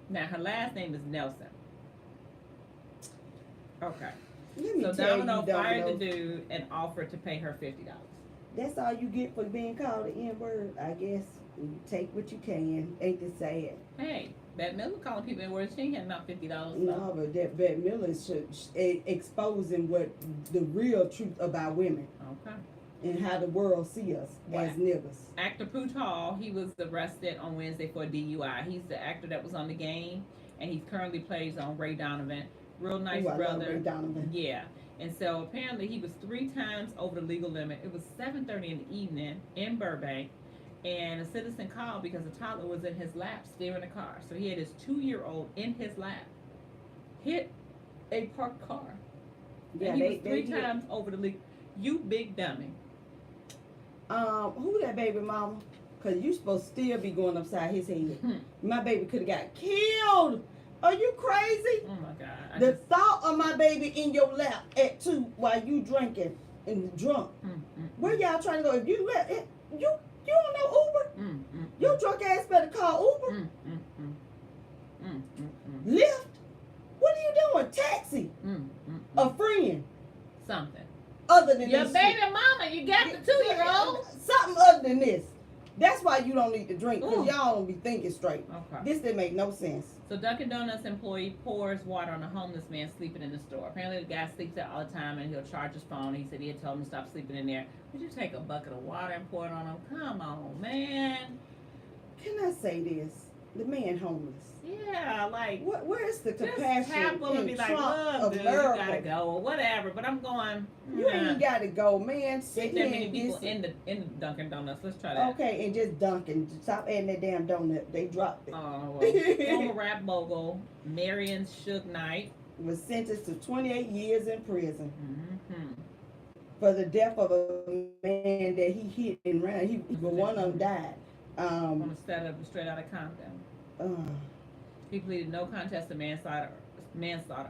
Now her last name is Nelson. Okay. So Domino fired the dude and offered to pay her $50. That's all you get for being called the N-word, I guess. You take what you can. Ain't that sad? Hey, Bette Miller calling people N-words. She ain't had not $50. So. No, but that Bette Miller is exposing what the real truth about women. Okay. And how the world see us as niggas. Actor Pooch Hall, he was arrested on Wednesday for a DUI. He's the actor that was on The Game, and he currently plays on Ray Donovan. Real nice brother. I love Ray Donovan. Yeah. And so apparently he was 3 times over the legal limit. It was 7:30 in the evening in Burbank, and a citizen called because a toddler was in his lap steering the car. So he had his 2-year-old in his lap, hit a parked car. Yeah, and he was 3 times over the legal. You big dummy. Who that baby mama? Cause you supposed to still be going upside his head. My baby could have got killed Are you crazy? Oh my God. The thought of my baby in your lap at 2 while you drinking and drunk. Where y'all trying to go? If you don't know Uber? Your drunk ass better call Uber. Lyft? What are you doing? Taxi? A friend? Something. Other than Your this baby shit. mama, you got the 2-year-old. Something other than this. That's why you don't need to drink, because Ooh. y'all don't be thinking straight. Okay. This didn't make no sense. So Dunkin' Donuts employee pours water on a homeless man sleeping in the store. Apparently the guy sleeps there all the time and he'll charge his phone. He said he had told him to stop sleeping in there. Would you take a bucket of water and pour it on him? Come on, man. Can I say this? The man homeless. Yeah, like Where's the just compassion tap him and in be like, Trump look, dude, you America? gotta go or whatever. But I'm going. You ain't gotta go, man. Sit Ain't here that many and people get in the Dunkin' Donuts. Let's try that. Okay, and just Dunkin'. Stop adding that damn donut. They dropped it. Oh, well, former rap mogul Marion Suge Knight Was sentenced to 28 years in prison mm-hmm. for the death of a man that he hit and ran. One of them died. on a set up straight out of Compton. He pleaded no contest to manslaughter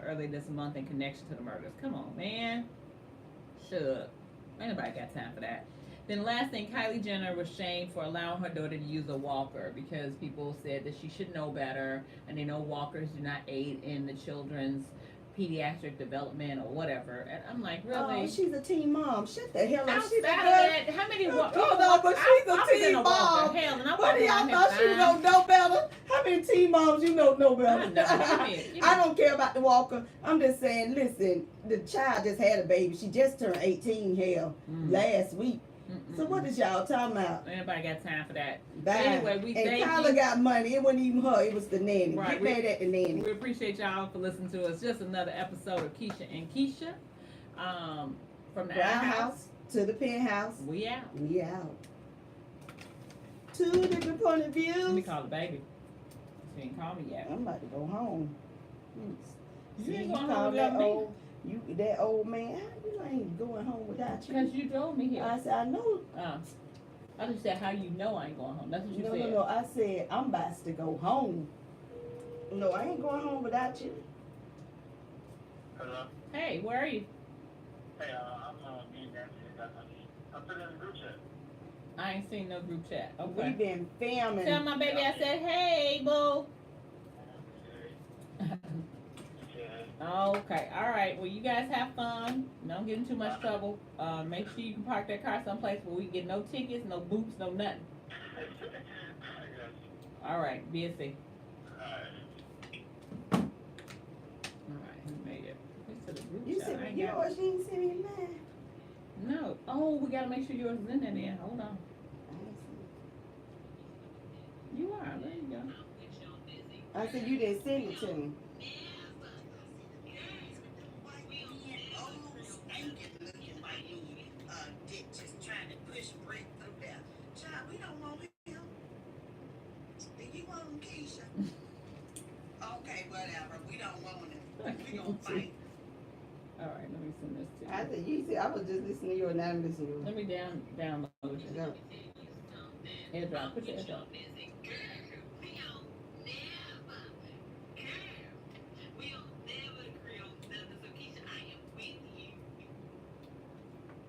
early this month in connection to the murders. Come on, man. Should. Ain't nobody got time for that. Then last thing, Kylie Jenner was shamed for allowing her daughter to use a walker because people said that she should know better, and they know walkers do not aid in the children's pediatric development or whatever. And I'm like, really? Oh, she's a teen mom. Shut the hell up. Outside She's of a girl. that, how many Hold on, but she's a I was teen in a walker. mom. Hell, and I What do walked y'all around here thought she was fine. gonna know better? How many teen moms you know better? I know. Give me. I don't care about the walker. I'm just saying, listen, the child just had a baby. She just turned 18 last week. So what is y'all talking about? Anybody got time for that? Bye. Anyway, we and thank Kyla you. got money. It wasn't even her. It was the nanny. Right, Get mad at the nanny. We appreciate y'all for listening to us. Just another episode of Keisha and Keisha. From the Brown house house to the penthouse. We out. We out. 2 different point of views. Let me call the baby. She ain't called me yet. I'm about to go home. You ain't you going call home that without me. that old man. How you ain't going home without you? Because you drove me here. I said, I know. I just said, how you know I ain't going home. That's what you No, said. no. I said, I'm about to go home. No, I ain't going home without you. Hello? Hey, where are you? Hey, I'm being Nancy. I put it in the group chat. I ain't seen no group chat. We've Okay. been filming. Tell my baby I said, hey, boo. Okay, all right. Well, you guys have fun. Don't get in too much trouble. Make sure you can park that car someplace where we get no tickets, no boots, no nothing. All right, BSC. All right, who made it? It's to the group You chat. said I ain't yours, got- you ain't send me mine. No. Oh, we gotta make sure yours is in there then. Hold on. You are. There you go. I said you didn't send it to me. Okay, whatever. We don't want it. We gonna fight. All right, let me send this to I you. said you said I was just listening to you and now I'm listening to you. Let me download it. No. AirDrop. Put your AirDrop.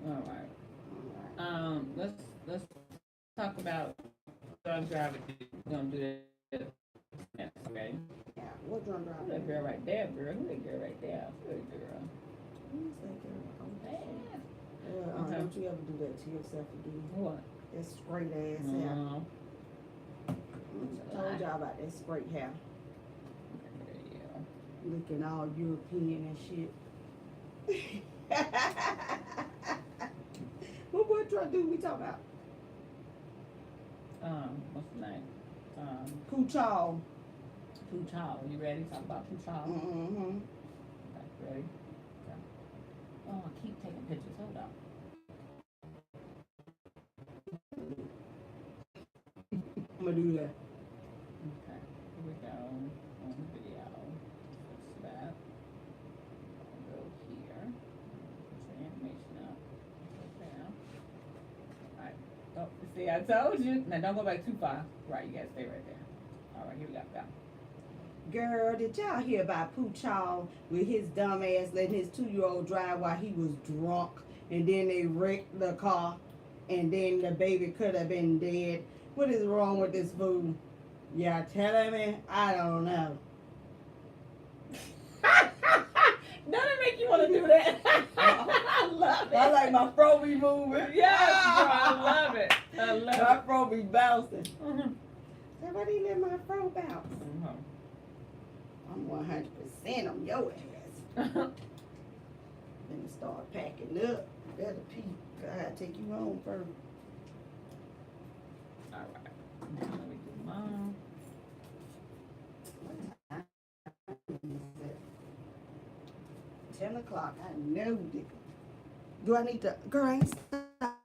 All right. Let's talk about drunk driving. We're gonna do that next, okay? Yeah, what drunk Who driver? that girl right there, girl? Who that girl right there? Who that girl? Who's that girl? Yeah. Okay. Don't you ever do that to yourself again. What? That straight ass hair. No. Told y'all about that straight hair. Yeah. Looking all European and shit. What drug dude we talking about? What's the name? Kuchal. Puchal. You ready? Talk about Puchal. Mm-hmm. Okay, ready? Okay. Oh, I keep taking pictures. Hold on. I'm gonna do that. Okay, here we go. On the video. Fix that. I'll go here. Put your animation up. Go down. Alright. Oh, see, I told you. Now don't go back too far. Right, you gotta stay right there. Alright, here we go. Go. Girl, did y'all hear about Poochall with his dumb ass letting his 2-year-old drive while he was drunk, and then they wrecked the car, and then the baby could have been dead? What is wrong with this fool? Y'all telling me? I don't know. Doesn't make you want to do that. I love it. I like my fro be moving. Yes, bro, I love it. I love My it. fro be bouncing. Mhm. Somebody let my fro bounce. Mhm. I'm 100% on your ass. Let me start packing up. Better pee. I gotta take you home first. All right. Now let me do mine. What time is it? 10 o'clock. I know it. Do I need to, girl, I ain't stop